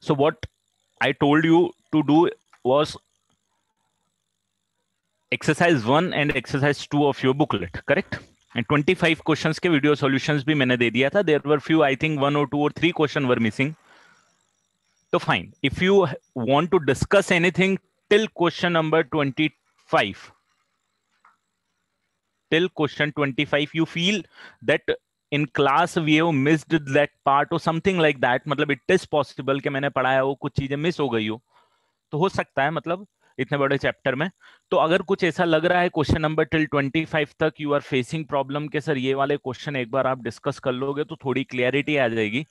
So what I told you to do was exercise 1 and exercise 2 of your booklet, correct? And 25 questions के video solutions भी मैंने दे दिया था. There were few, I think 1 or 2 or 3 question were missing. So fine. If you want to discuss anything till question number 25, till question 25, you feel that in class we have missed that part or something like that, मतलब it is possible कि मैंने पढ़ाया हो कुछ चीजें miss हो गई हो सकता है, मतलब इतने बड़े चैप्टर में. तो अगर कुछ ऐसा लग रहा है क्वेश्चन नंबर टिल 25 तक यू आर फेसिंग प्रॉब्लम के सर ये वाले क्वेश्चन एक बार आप डिस्कस कर लोगे तो थोड़ी क्लियरिटी आ जाएगी.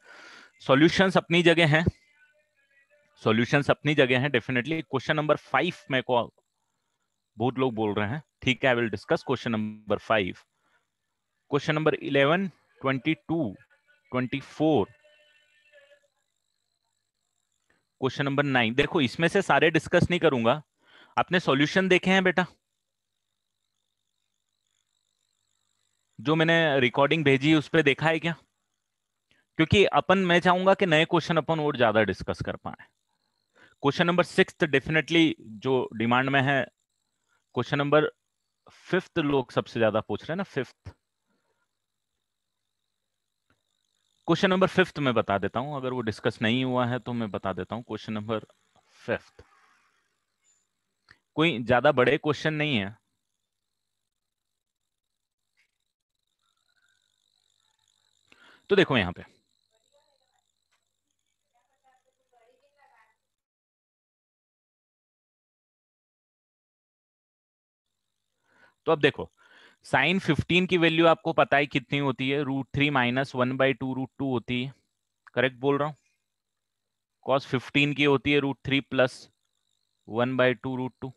सॉल्यूशंस अपनी जगह हैं, सॉल्यूशंस अपनी जगह हैं डेफिनेटली. क्वेश्चन नंबर 5 मेरे को बहुत लोग बोल रहे हैं, ठीक है, I will discuss question number 5. Question number 11, 22, 24, question number 9. देखो इसमें से सारे डिस्कस नहीं करूंगा. आपने सॉल्यूशन देखे हैं बेटा? जो मैंने रिकॉर्डिंग भेजी उस पर देखा है क्या? क्योंकि अपन, मैं चाहूंगा कि नए क्वेश्चन अपन और ज्यादा डिस्कस कर पाए. क्वेश्चन नंबर 6 डेफिनेटली जो डिमांड में है. क्वेश्चन नंबर 5 लोग सबसे ज्यादा पूछ रहे हैं ना, 5. क्वेश्चन नंबर 5 मैं बता देता हूं, अगर वो डिस्कस नहीं हुआ है तो मैं बता देता हूं. क्वेश्चन नंबर 5 कोई ज्यादा बड़े क्वेश्चन नहीं है. तो देखो यहां पे तो अब देखो साइन 15 की वैल्यू आपको पता है कितनी होती है? √3 माइनस 1/2 √2 होती है. करेक्ट बोल रहा हूं? कॉस 15 की होती है √3 प्लस 1/2 √2.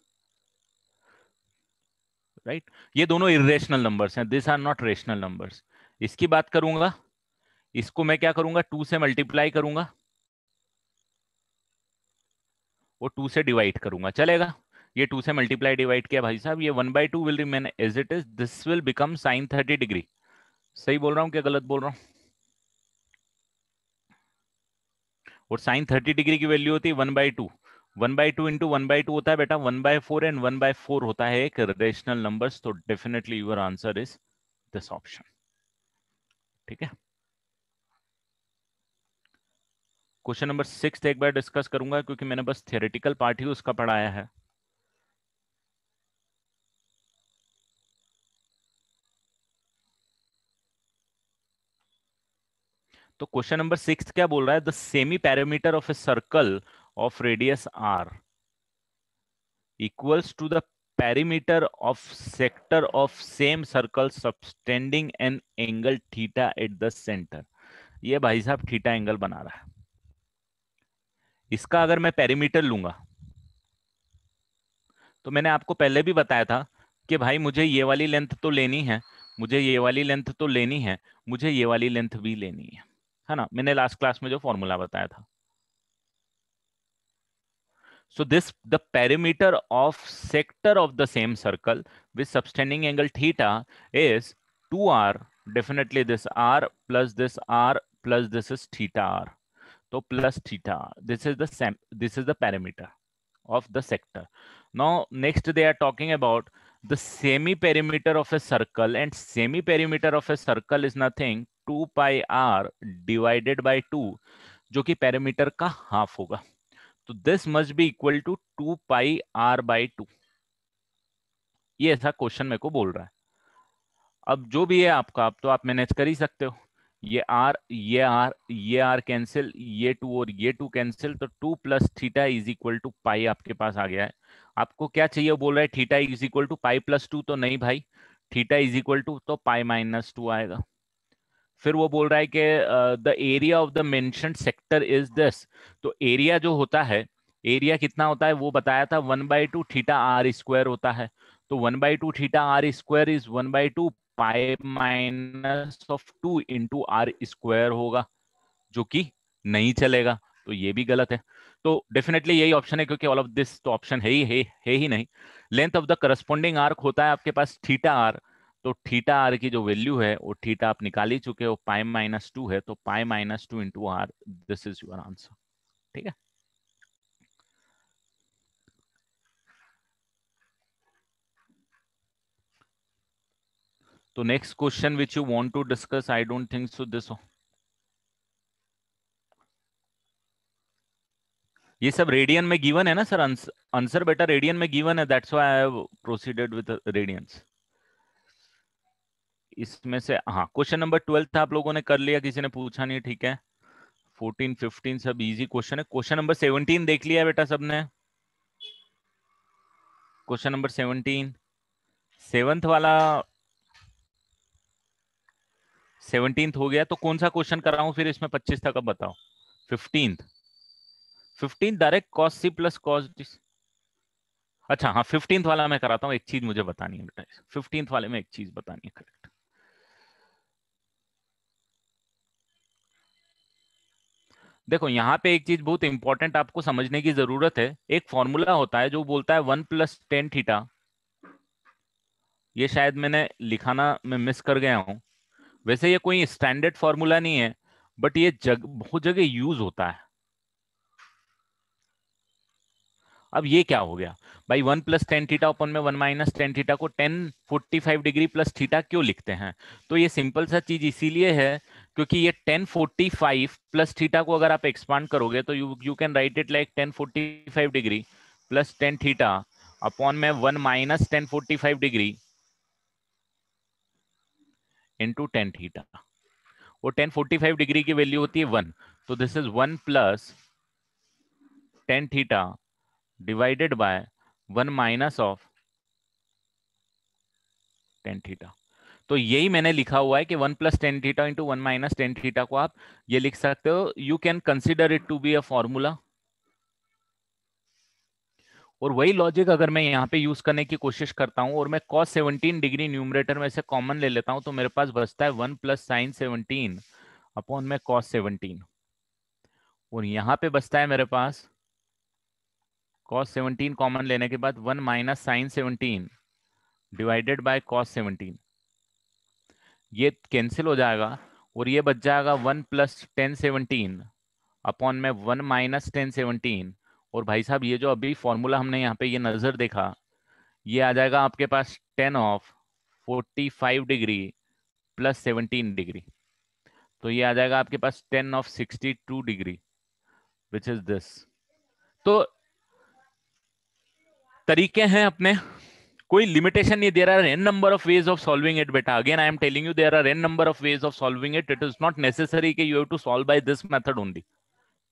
राइट? ये दोनों इरेशनल नंबर्स हैं, this are not rational numbers. इसकी बात करूंगा, इसको मैं क्या करूंगा, 2 से मल्टीप्लाई करूंगा और 2 से डिवाइड करूंगा, चलेगा? ये 2 से मल्टीप्लाई डिवाइड किया भाई साहब, ये 1/2 will remain as it is, this will become sine 30 degree. सही बोल रहा हूं क्या गलत बोल रहा हूं? और साइन 30 डिग्री की वैल्यू होती है 1/2. 1/2 इंटू 1/2 होता है बेटा 1/4, एंड 1/4 होता है एक रेशनल नंबर्स. तो definitely your answer is this option. ठीक है? क्वेश्चन नंबर 6 एक बार डिस्कस करूंगा क्योंकि मैंने बस थियोरेटिकल पार्ट ही उसका पढ़ाया है. तो क्वेश्चन नंबर 6 क्या बोल रहा है? The semi perimeter of a circle of radius r equals to the perimeter of sector of same circle subtending an angle theta at the center. ये भाई साहब थीटा एंगल बना रहा है. इसका अगर मैं पेरीमीटर लूंगा तो मैंने आपको पहले भी बताया था कि भाई मुझे ये वाली लेंथ तो लेनी है, मुझे ये वाली लेंथ तो लेनी है, मुझे ये वाली लेंथ भी लेनी है ना? मैंने लास्ट क्लास में जो फॉर्मूला बताया था. So this the perimeter of sector of the same circle with subtending angle theta is 2r. Definitely this r plus this r plus this is theta r. So plus theta r. This is the perimeter of the sector. Now next they are talking about the semi perimeter of a circle, and semi perimeter of a circle is nothing 2 pi r divided by 2, जो कि perimeter का half होगा. तो this must be equal to 2 pi r/2. ये ऐसा question मेरे को बोल रहा है. अब जो भी है आपका, अब तो आप मैनेज कर ही सकते हो. ये r, ये r, ये r कैंसिल, ये 2 और ये 2 कैंसिल, तो 2 plus theta is equal to pi आपके पास आ गया है. आपको क्या चाहिए? बोल रहा है theta is equal to pi plus 2. तो नहीं भाई, थीटा इज इक्वल टू तो पाई माइनस 2 आएगा. फिर वो बोल रहा है कि the area of the mentioned sector is this. तो एरिया जो होता है, एरिया कितना होता है वो बताया था, 1/2 थीटा आर स्क्वायर होता है. तो 1/2 theta r square is 1/2 pi minus of 2 into r square होगा, जो कि नहीं चलेगा. तो ये भी गलत है. तो डेफिनेटली यही ऑप्शन है, क्योंकि ऑल ऑफ दिस तो ऑप्शन है ही नहीं. Length of the corresponding arc होता है आपके पास थीटा आर. तो थीटा आर की जो वैल्यू है वो थीटा आप निकाल ही चुके हो, पाई माइनस 2 है. तो pi minus 2 into r, this is your answer. ठीक है। तो next question which you want to discuss, I don't think so this, ये सब रेडियन में गिवन है ना सर, आंसर बेटा रेडियन में गिवन है, that's why I have proceeded with radians. इसमें से हाँ, क्वेश्चन नंबर 12 आप लोगों ने कर लिया, किसी ने पूछा नहीं, ठीक है। 14 15 सब इजी क्वेश्चन है। क्वेश्चन नंबर 17 देख लिया बेटा सबने? क्वेश्चन नंबर 17 सेवंथ वाला 17th हो गया, तो कौन सा क्वेश्चन कराऊं फिर इसमें 25 तक, अब बताओ। 15th 15 direct cos C plus cos D. अच्छा हाँ, 15th वाला मैं कराता हूँ। एक चीज मुझे बतानी है बेटा, 15th वाले में एक चीज बतानी है, करेक्ट। देखो यहाँ पे एक चीज बहुत इंपॉर्टेंट आपको समझने की जरूरत है। एक फॉर्मूला होता है जो बोलता है 1 + tan थीटा। ये शायद मैंने लिखाना में मिस कर गया हूं। वैसे ये कोई स्टैंडर्ड फॉर्मूला नहीं है, बट ये बहुत जगह यूज होता है। अब ये क्या हो गया भाई, 1 + tan थीटा अपन में 1 - tan थीटा को 1045 डिग्री प्लस थीटा क्यों लिखते हैं? तो ये सिंपल सा चीज इसीलिए है क्योंकि ये 1045 प्लस थीटा को अगर आप एक्सपांड करोगे तो you can write it like 1045 degree plus tan theta upon में 1 - tan45 degree into tan theta. वो 1045 डिग्री की वैल्यू होती है 1, तो this is 1 + tan theta divided by 1 - tan theta. तो यही मैंने लिखा हुआ है कि 1 + tan theta into 1 - tan theta को आप ये लिख सकते हो। You can consider it to be a formula. और वही लॉजिक अगर मैं यहाँ पे यूज करने की कोशिश करता हूँ और मैं cos 17 डिग्री न्यूमरेटर में से कॉमन ले लेता हूँ, तो मेरे पास बचता है 1 + sin 17 अपॉन में cos 17। और यहाँ पे बचता है मेरे पास cos 17 कॉमन लेने के बाद 1 - sin 17 डिवाइडेड बाय cos 17। ये कैंसिल हो जाएगा और ये बच जाएगा 1 + tan 17 अपॉन में 1 - tan 17। और भाई साहब ये जो अभी फॉर्मूला हमने यहाँ पे ये नजर देखा, ये आ जाएगा आपके पास 10 of 45 डिग्री प्लस 17 डिग्री। तो ये आ जाएगा आपके पास 10 of 62 degree, which is this. तो तरीके हैं अपने, कोई लिमिटेशन नहीं। There are n number of ways of solving it बेटा। Again I am telling you, there are n number of ways of solving it. It is not necessary कि you have to solve by this method only.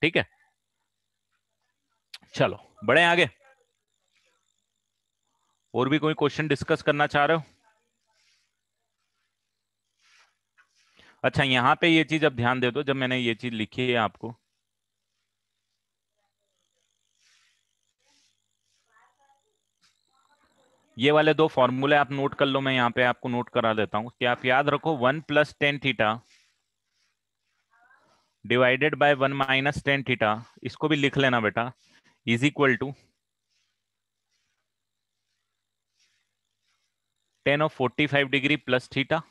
ठीक है, चलो बढ़े आगे। और भी कोई क्वेश्चन डिस्कस करना चाह रहे हो? अच्छा यहाँ पे ये चीज अब ध्यान दे दो, जब मैंने ये चीज लिखी है आपको, ये वाले दो फॉर्मूले आप नोट कर लो, मैं यहाँ पे आपको नोट करा देता हूँ कि आप याद रखो 1 + tan theta divided by 1 - tan theta, इसको भी लिख लेना बेटा, is equal to 10 of 45 degree plus theta.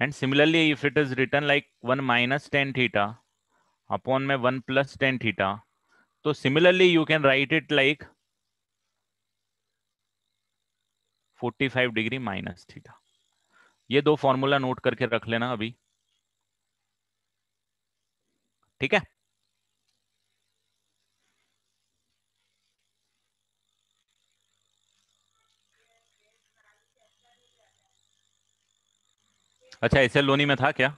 And similarly if it is written like 1 - tan theta upon में 1 + tan थीटा, तो similarly you can write it like 45 degree minus theta. ये दो formula note करके रख लेना अभी, ठीक है। अच्छा ऐसे लोनी में था क्या?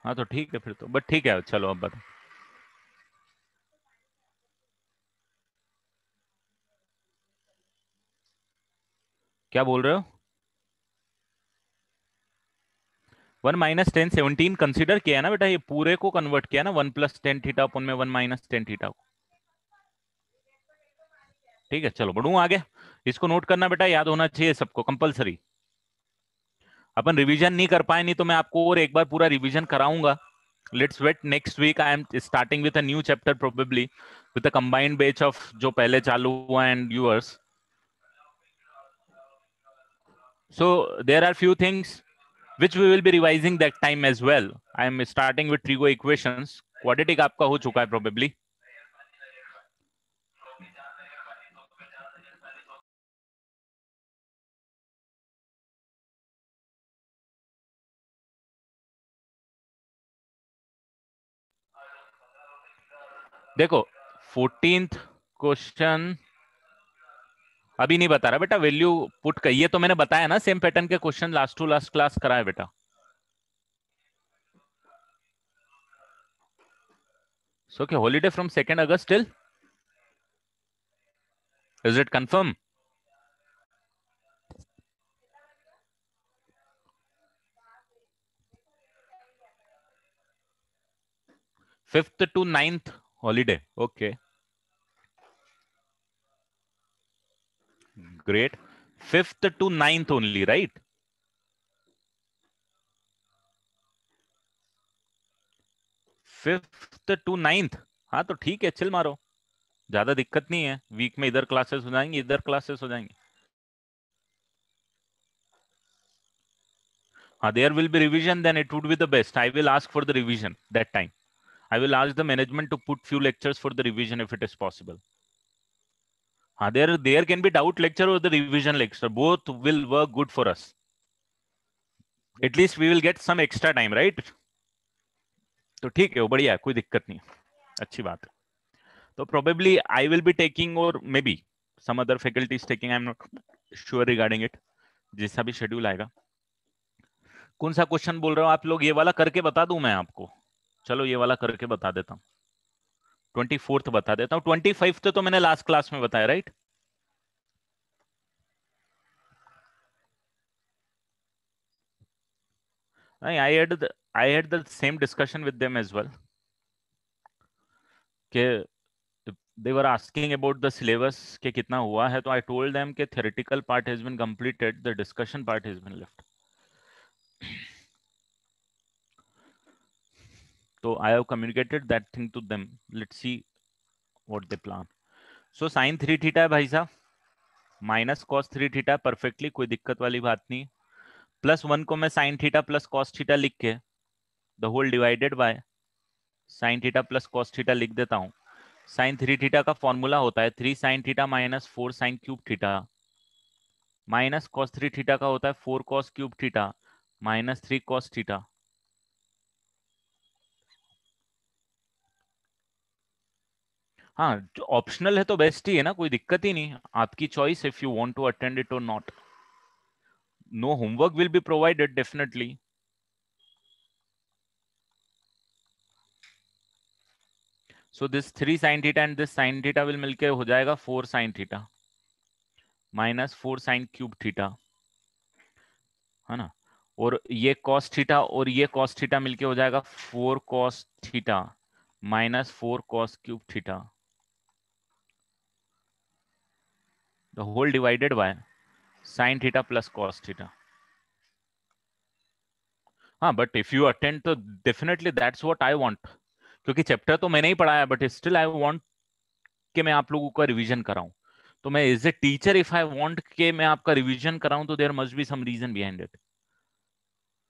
हाँ तो ठीक है फिर तो, बट ठीक है, चलो अब बताओ। क्या बोल रहे हो? 1 - tan 17 कंसिडर किया है ना बेटा, ये पूरे को कन्वर्ट किया ना 1 + tan थीटा अपन में 1 - tan थीटा को। ठीक है, चलो बढ़ू आगे। इसको नोट करना बेटा, याद होना चाहिए सबको, कंपलसरी। अपन रिवीजन नहीं कर पाए, नहीं तो मैं आपको और एक बार पूरा रिवीजन कराऊंगा। Let's wait, next week I am starting with a new chapter probably with a combined batch of जो पहले चालू हुआ and viewers. So there are few things which we will be revising that time as well. I am starting with trigo equations. Quadratic आपका हो चुका है probably. देखो 14th question अभी नहीं बता रहा बेटा. वैल्यू पुट कर, ये तो मैंने बताया ना, सेम पैटर्न के question last to last class कराया बेटा. सो क्या holiday from 2nd August till, is it confirm? Fifth to 9th holiday. Okay great. 5th to 9th only, right? 5th to 9th. हाँ तो ठीक है, चिल मारो, ज्यादा दिक्कत नहीं है. वीक में इधर क्लासेस हो जाएंगी, इधर क्लासेस हो जाएंगी. There will be revision, then it would be the best. I will ask for the revision that time. I will ask the management to put few lectures for the revision if it is possible. There can be doubt lecture or the revision lecture. Both will work good for us. At least we will get some extra time, right? तो ठीक है, वो बढ़िया है, कोई दिक्कत नहीं, अच्छी बात है. तो probably I will be taking or maybe some other faculty is taking. I'm not sure regarding it. जैसा भी शेड्यूल आएगा. कौन सा क्वेश्चन बोल रहे हो आप लोग? ये वाला करके बता दूं मैं आपको? चलो ये वाला करके बता देता हूँ. 24th बता देता हूँ. 25th तो मैंने लास्ट क्लास में बताया, right? I had the same discussion with them as well. कि they were asking about the syllabus के कितना हुआ है, तो I told them कि theoretical part has been completed, the discussion part has been left. So I have communicated that thing to them. Let's see what they plan. So sin 3 theta है भाई साहब, minus cos 3 theta, perfectly कोई दिक्कत वाली बात नहीं. Plus 1 को मैं sin theta plus cos theta लिख के the whole divided by sin theta plus cos theta लिख देता हूं. sin 3 थीटा का फॉर्मूला होता है 3 sin थीटा minus 4 sin cube theta, minus cos 3 theta का होता है 4 cos cube theta minus 3 cos theta. हाँ, जो ऑप्शनल है तो बेस्ट ही है ना, कोई दिक्कत ही नहीं, आपकी choice if you want to attend it और not. No homework will be provided definitely. So this 3 sin theta and this sin theta will मिलके हो जाएगा 4 sin थीटा माइनस 4 sin क्यूब थीटा, है ना. और ये cos थीटा और ये cos थीटा मिलके हो जाएगा 4 cos theta minus 4 cos cube theta, the whole divided by sin theta प्लस cos थीटा. हाँ बट इफ यू अटेंड तो definitely that's what I want, क्योंकि चैप्टर तो मैंने ही पढ़ाया, बट स्टिल आई वांट कि मैं आप लोगों का रिवीजन कराऊं. तो मैं as a teacher if I want कि मैं आपका रिवीजन कराऊं, तो there must be some reason behind it,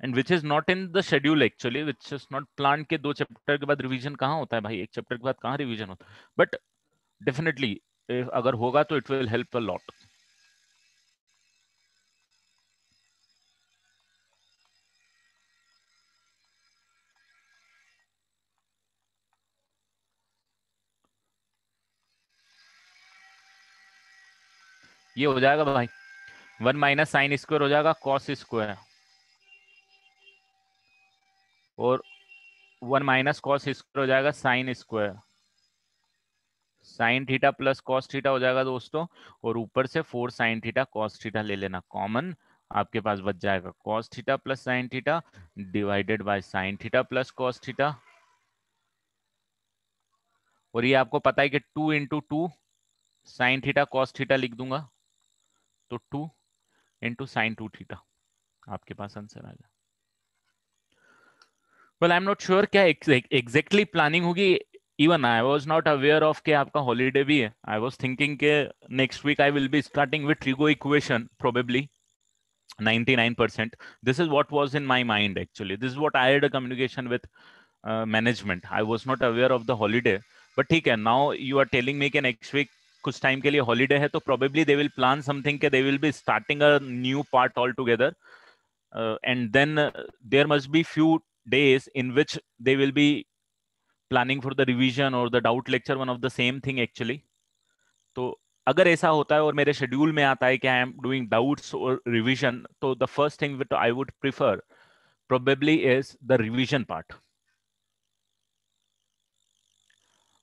and which is not in the schedule actually, which is not plan के 2 चैप्टर के बाद रिवीजन कहाँ होता है भाई, एक चैप्टर के बाद कहाँ रिवीजन होता है. बट डेफिनेटली अगर होगा तो it will help a lot. ये हो जाएगा भाई 1 माइनस साइन स्क्वायर हो जाएगा कॉस स्क्वायर, और 1 माइनस कॉस स्क्वायर हो जाएगा sine square. Sine theta plus cos theta हो जाएगा दोस्तों, और ऊपर से 4 साइन थीटा कॉस थीटा ले लेना कॉमन, आपके पास बच जाएगा cos theta plus sine theta divided by sine theta plus cos theta. और ये आपको पता है कि 2 into 2 sine theta cos theta लिख दूंगा, तो 2 इंटू साइन 2 थीटा आपके पास आंसर आ जाए. Well I am not sure क्या एग्जैक्टली प्लानिंग होगी. Even I was not aware of कि आपका हॉलीडे भी है. आई वाज थिंकिंग के next week I will be starting with trigo equation probably, 99%. This is what was in my mind actually. This is what I had a communication with management. I was not aware of the holiday. But ठीक है, now you are telling me कि next week कुछ time के लिए holiday है, तो probably they will plan something कि they will be starting a new part altogether, and then there must be few days in which they will be planning for the revision or the doubt lecture, one of the same thing actually. तो अगर ऐसा होता है और मेरे schedule में आता है कि आई एम डूइंग डाउट्स और रिवीजन, तो the first thing which I would prefer probably is the revision part.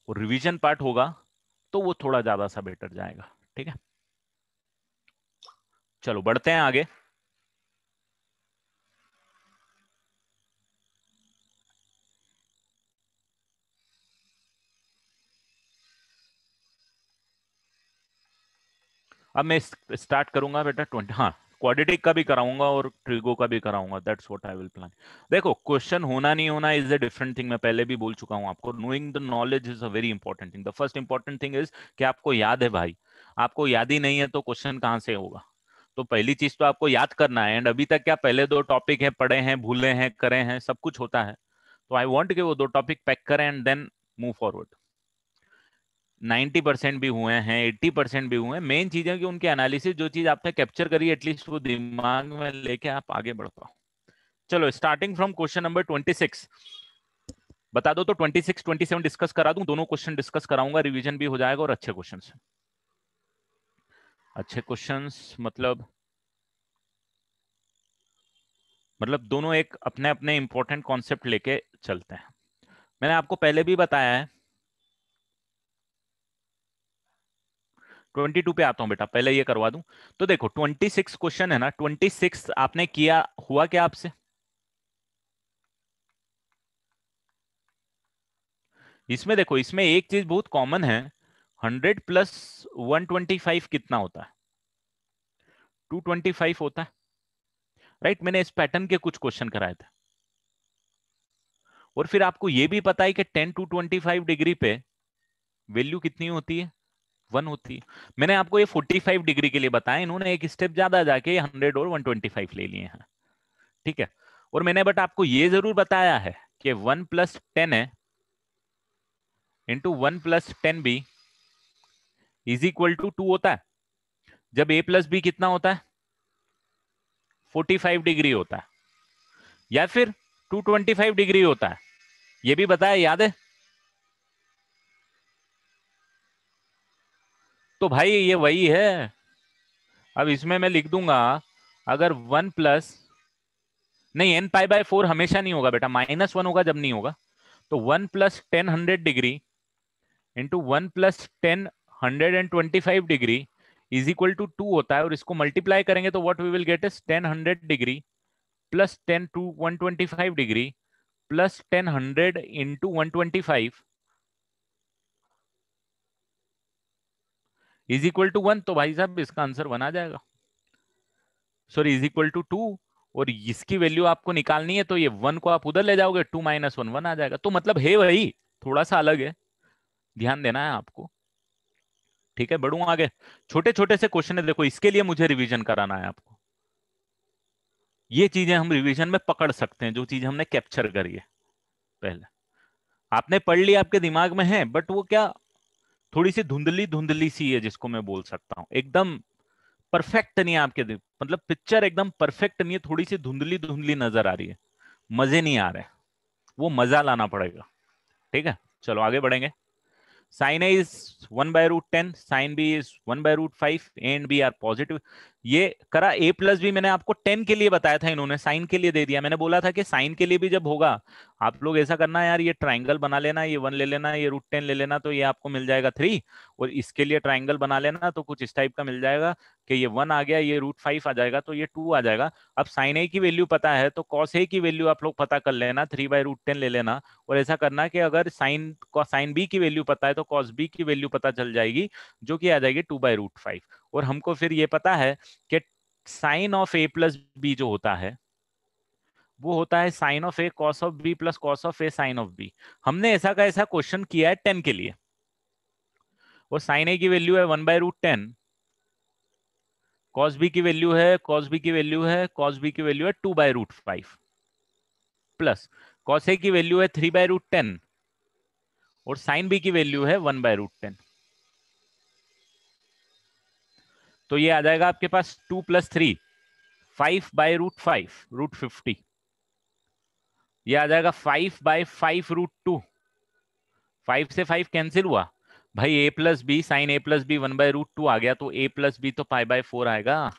और रिवीजन पार्ट होगा तो वो थोड़ा ज्यादा सा बेटर जाएगा। ठीक है, चलो बढ़ते हैं आगे। अब मैं स्टार्ट करूंगा बेटा 20, हाँ क्वाड्रेटिक का भी कराऊंगा और ट्रिगो का भी कराऊंगा, that's what I will plan. देखो क्वेश्चन होना नहीं होना इज अ डिफरेंट थिंग, मैं पहले भी बोल चुका हूं आपको। Knowing the knowledge is a very important thing. The first important thing is कि आपको याद है भाई। आपको याद ही नहीं है तो क्वेश्चन कहां से होगा? तो पहली चीज तो आपको याद करना है। एंड अभी तक क्या पहले दो टॉपिक है, पढ़े हैं, भूले हैं, करे हैं, सब कुछ होता है। तो आई वॉन्ट कि वो दो टॉपिक पैक करें एंड देन मूव फॉरवर्ड। 90% भी हुए हैं, 80% भी हुए हैं। मेन चीज है कि उनकी एनालिसिस जो चीज आपने कैप्चर करी एटलीस्ट वो दिमाग में लेके आप आगे बढ़ पाओ। चलो स्टार्टिंग फ्रॉम क्वेश्चन नंबर 26। बता दो तो 26 27 डिस्कस करा दूं, दोनों क्वेश्चन डिस्कस कराऊंगा, रिवीजन भी हो जाएगा और अच्छे क्वेश्चंस। अच्छे क्वेश्चंस मतलब दोनों एक अपने अपने इंपॉर्टेंट कॉन्सेप्ट लेके चलते हैं। मैंने आपको पहले भी बताया है। 22 पे आता हूं बेटा, पहले ये करवा दूं। तो देखो 26 क्वेश्चन है ना, 26 आपने किया हुआ क्या आपसे? इसमें देखो, इसमें एक चीज बहुत कॉमन है। 100 प्लस 125 कितना होता है? 225 होता है, राइट? मैंने इस पैटर्न के कुछ क्वेश्चन कराए थे। और फिर आपको यह भी पता है कि 10 टू 25 डिग्री पे वैल्यू कितनी होती है? 1 होती है। मैंने आपको ये 45 डिग्री के लिए बताया, इन्होंने एक स्टेप ज्यादा जाके 100 और 125 ले लिए हैं। ठीक है, और मैंने बट आपको ये जरूर बताया है कि 1 प्लस 10 है into 1 plus 10 B is equal to 2 होता है। जब ए प्लस बी कितना होता है? 45 डिग्री होता है, या फिर 225 डिग्री होता है। ये भी बताया, याद है? तो भाई ये वही है। अब इसमें मैं लिख दूंगा, अगर 1 प्लस, नहीं एन पाई बाय 4 हमेशा नहीं होगा बेटा, -1 होगा जब नहीं होगा। तो 1 plus 10 100 degree into 1 plus 10 125 degree is equal to 2 होता है। और इसको मल्टीप्लाई करेंगे तो what we will get is 10 100 degree plus 10 to 125 degree plus 10 100 into 125 is equal to 1। तो भाई साहब इसका आंसर 1 आ जाएगा, सॉरी इज इक्वल टू 2। और इसकी वैल्यू आपको निकालनी है तो ये 1 को आप उधर ले जाओगे, 2 माइनस 1 1 आ जाएगा। तो मतलब है वही, थोड़ा सा अलग है, ध्यान देना है आपको। ठीक है, बढ़ूं आगे। छोटे छोटे से क्वेश्चन है, देखो इसके लिए मुझे रिवीजन कराना है आपको। ये चीजें हम रिवीजन में पकड़ सकते हैं, जो चीज हमने कैप्चर करी है पहले। आपने पढ़ लिया, आपके दिमाग में है, बट वो क्या थोड़ी सी धुंधली धुंधली सी है, जिसको मैं बोल सकता हूँ एकदम परफेक्ट नहीं है आपके मतलब पिक्चर एकदम परफेक्ट नहीं है, थोड़ी सी धुंधली धुंधली नजर आ रही है, मजे नहीं आ रहे। वो मजा लाना पड़ेगा। ठीक है, चलो आगे बढ़ेंगे। Sine A is 1/√10, sine B is 1/√5, A and B are positive. ये करा। ए प्लस बी मैंने आपको 10 के लिए बताया था, इन्होंने साइन के लिए दे दिया। मैंने बोला था कि साइन के लिए भी जब होगा, आप लोग ऐसा करना यार, ये ट्राइंगल बना लेना, ये 1 ले लेना, ये √10 ले लेना, तो ये आपको मिल जाएगा 3। और इसके लिए ट्राइंगल बना लेना तो कुछ इस टाइप का मिल जाएगा कि ये 1 आ गया, ये √5 आ जाएगा, तो ये 2 आ जाएगा। अब साइन ए की वैल्यू पता है तो कॉस ए की वैल्यू आप लोग पता कर लेना, 3/√10 ले लेना। और ऐसा करना कि अगर साइन बी की वैल्यू पता है तो कॉस बी की वैल्यू पता चल जाएगी, जो कि आ जाएगी 2/√5। और हमको फिर ये पता है कि sine of A plus B जो होता है वो होता है sine of A cos of B plus cos of A sine of B. हमने ऐसा का ऐसा क्वेश्चन किया है 10 के लिए। और साइन ए की वैल्यू है 1/√10 कॉस बी की वैल्यू है, कॉस बी की वैल्यू है, कॉस बी की वैल्यू है 2/√5 प्लस कॉस ए की वैल्यू है 3/√10 और साइन बी की वैल्यू है 1/√10। तो ये आ जाएगा आपके पास 2 + 3 5/√5 √50। ये आ जाएगा 5/5 √2। 5 से 5 कैंसिल हुआ भाई, a + b sine a + b 1/√2 आ गया, तो a + b तो π/4 आएगा।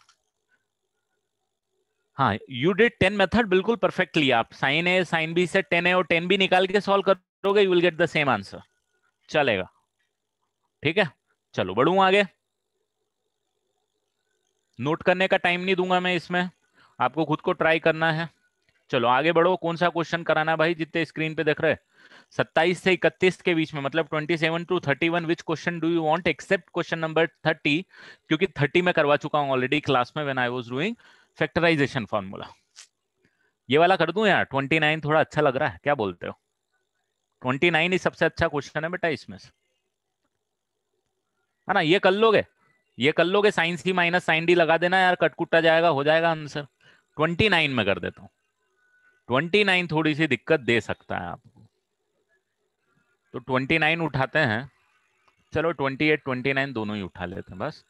हाँ, यू डिड 10 मेथड बिल्कुल परफेक्टली। आप साइन ए साइन बी से 10 ए और 10 बी निकाल के सॉल्व करोगे, you will get the same answer. चलेगा, ठीक है। चलो बढ़ू आगे। नोट करने का टाइम नहीं दूंगा मैं इसमें, आपको खुद को ट्राई करना है। चलो आगे बढ़ो। कौन सा क्वेश्चन कराना है भाई, जितने स्क्रीन पे देख रहे हैं? 27 से 31 के बीच में, मतलब 27 to 31। Which question do you want except question number 30? क्योंकि 30 में करवा चुका हूं ऑलरेडी क्लास में when I was doing factorisation formula. ये वाला कर दूं यार? 29 थोड़ा अच्छा लग रहा है, क्या बोलते हो? 29 ही सबसे अच्छा क्वेश्चन है बेटा इसमें से, है ना? ये कर लोगे, ये कर लोगे। Sign C minus sine D लगा देना यार, कटकुटा जाएगा, हो जाएगा आंसर। 29 में कर देता हूं। 29 थोड़ी सी दिक्कत दे सकता है आपको, तो 29 उठाते हैं। चलो 28 29 दोनों ही उठा लेते हैं बस,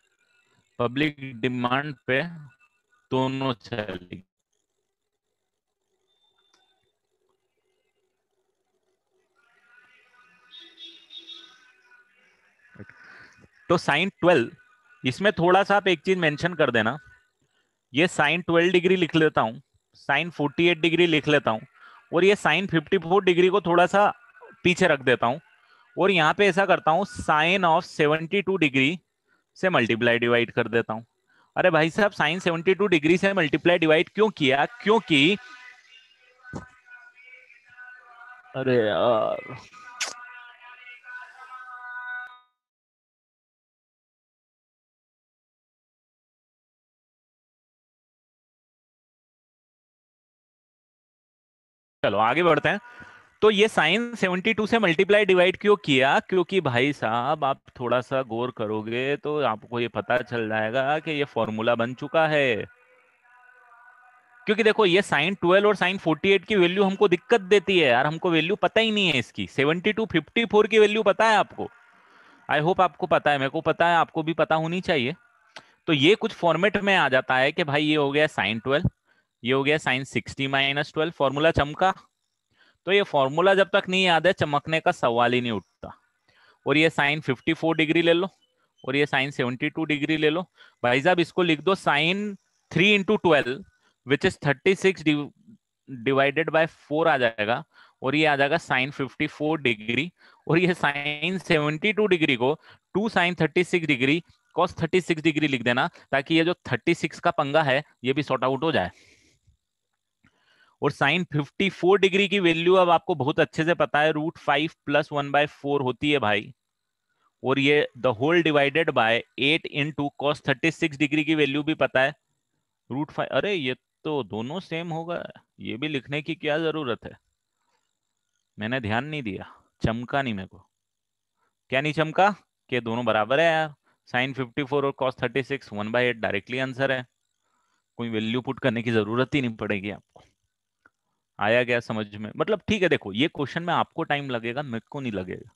पब्लिक डिमांड पे दोनों चलेगी। तो साइन 12, इसमें थोड़ा सा आप एक चीज मेंशन कर देना, ये साइन 12 डिग्री लिख लेता हूं, साइन 48 डिग्री लिख लेता हूं, और ये साइन 54 डिग्री को थोड़ा सा पीछे रख देता हूं, और यहां पे ऐसा करता हूं साइन ऑफ 72 डिग्री से मल्टीप्लाई डिवाइड कर देता हूं। अरे भाई साहब, साइन 72 डिग्री से मल्टीप्लाई डिवाइड क्यों किया? क्योंकि अरे यार, चलो आगे बढ़ते हैं। तो ये साइन 72 से मल्टीप्लाई डिवाइड क्यों किया? क्योंकि भाई साहब, आप थोड़ा सा गौर करोगे तो आपको ये पता चल जाएगा कि ये फॉर्मूला बन चुका है। क्योंकि देखो, ये साइन 12 और साइन 48 की वैल्यू हमको दिक्कत देती है यार, हमको वैल्यू पता ही नहीं है इसकी। 72 54 की वैल्यू पता है आपको? आई होप आपको पता है, मेरे को पता है, आपको भी पता होनी चाहिए। तो ये कुछ फॉर्मेट में आ जाता है कि भाई ये हो गया साइन 12, ये हो गया साइन 60 - 12, फॉर्मूला चमका। तो ये फॉर्मूला जब तक नहीं याद है, चमकने का सवाल ही नहीं उठता। और ये साइन 54 डिग्री ले लो, और ये साइन 72 डिग्री ले लो। भाई साहब, इसको लिख दो sine 3 × 12 which is 36 divided by 4 आ जाएगा, और ये आ जाएगा साइन 54 डिग्री। और ये साइन 72 डिग्री को 2 साइन 36 डिग्री कॉस 36 डिग्री लिख देना, ताकि ये जो 36 का पंगा है ये भी सॉर्ट आउट हो जाए। और साइन 54 डिग्री की वैल्यू अब आपको बहुत अच्छे से पता है, √5 + 1/4 होती है भाई। और ये the whole divided by 8 into cos 36 degree की वैल्यू भी पता है, √5। अरे ये तो दोनों सेम होगा, ये भी लिखने की क्या जरूरत है? मैंने ध्यान नहीं दिया, चमका नहीं मेरे को। क्या नहीं चमका? कि दोनों बराबर है यार। साइन 54 और कॉस 36 1/8 डायरेक्टली आंसर है, कोई वैल्यू पुट करने की जरूरत ही नहीं पड़ेगी आपको। आया क्या समझ में? मतलब ठीक है, देखो ये क्वेश्चन में आपको टाइम लगेगा, मेरे को नहीं लगेगा,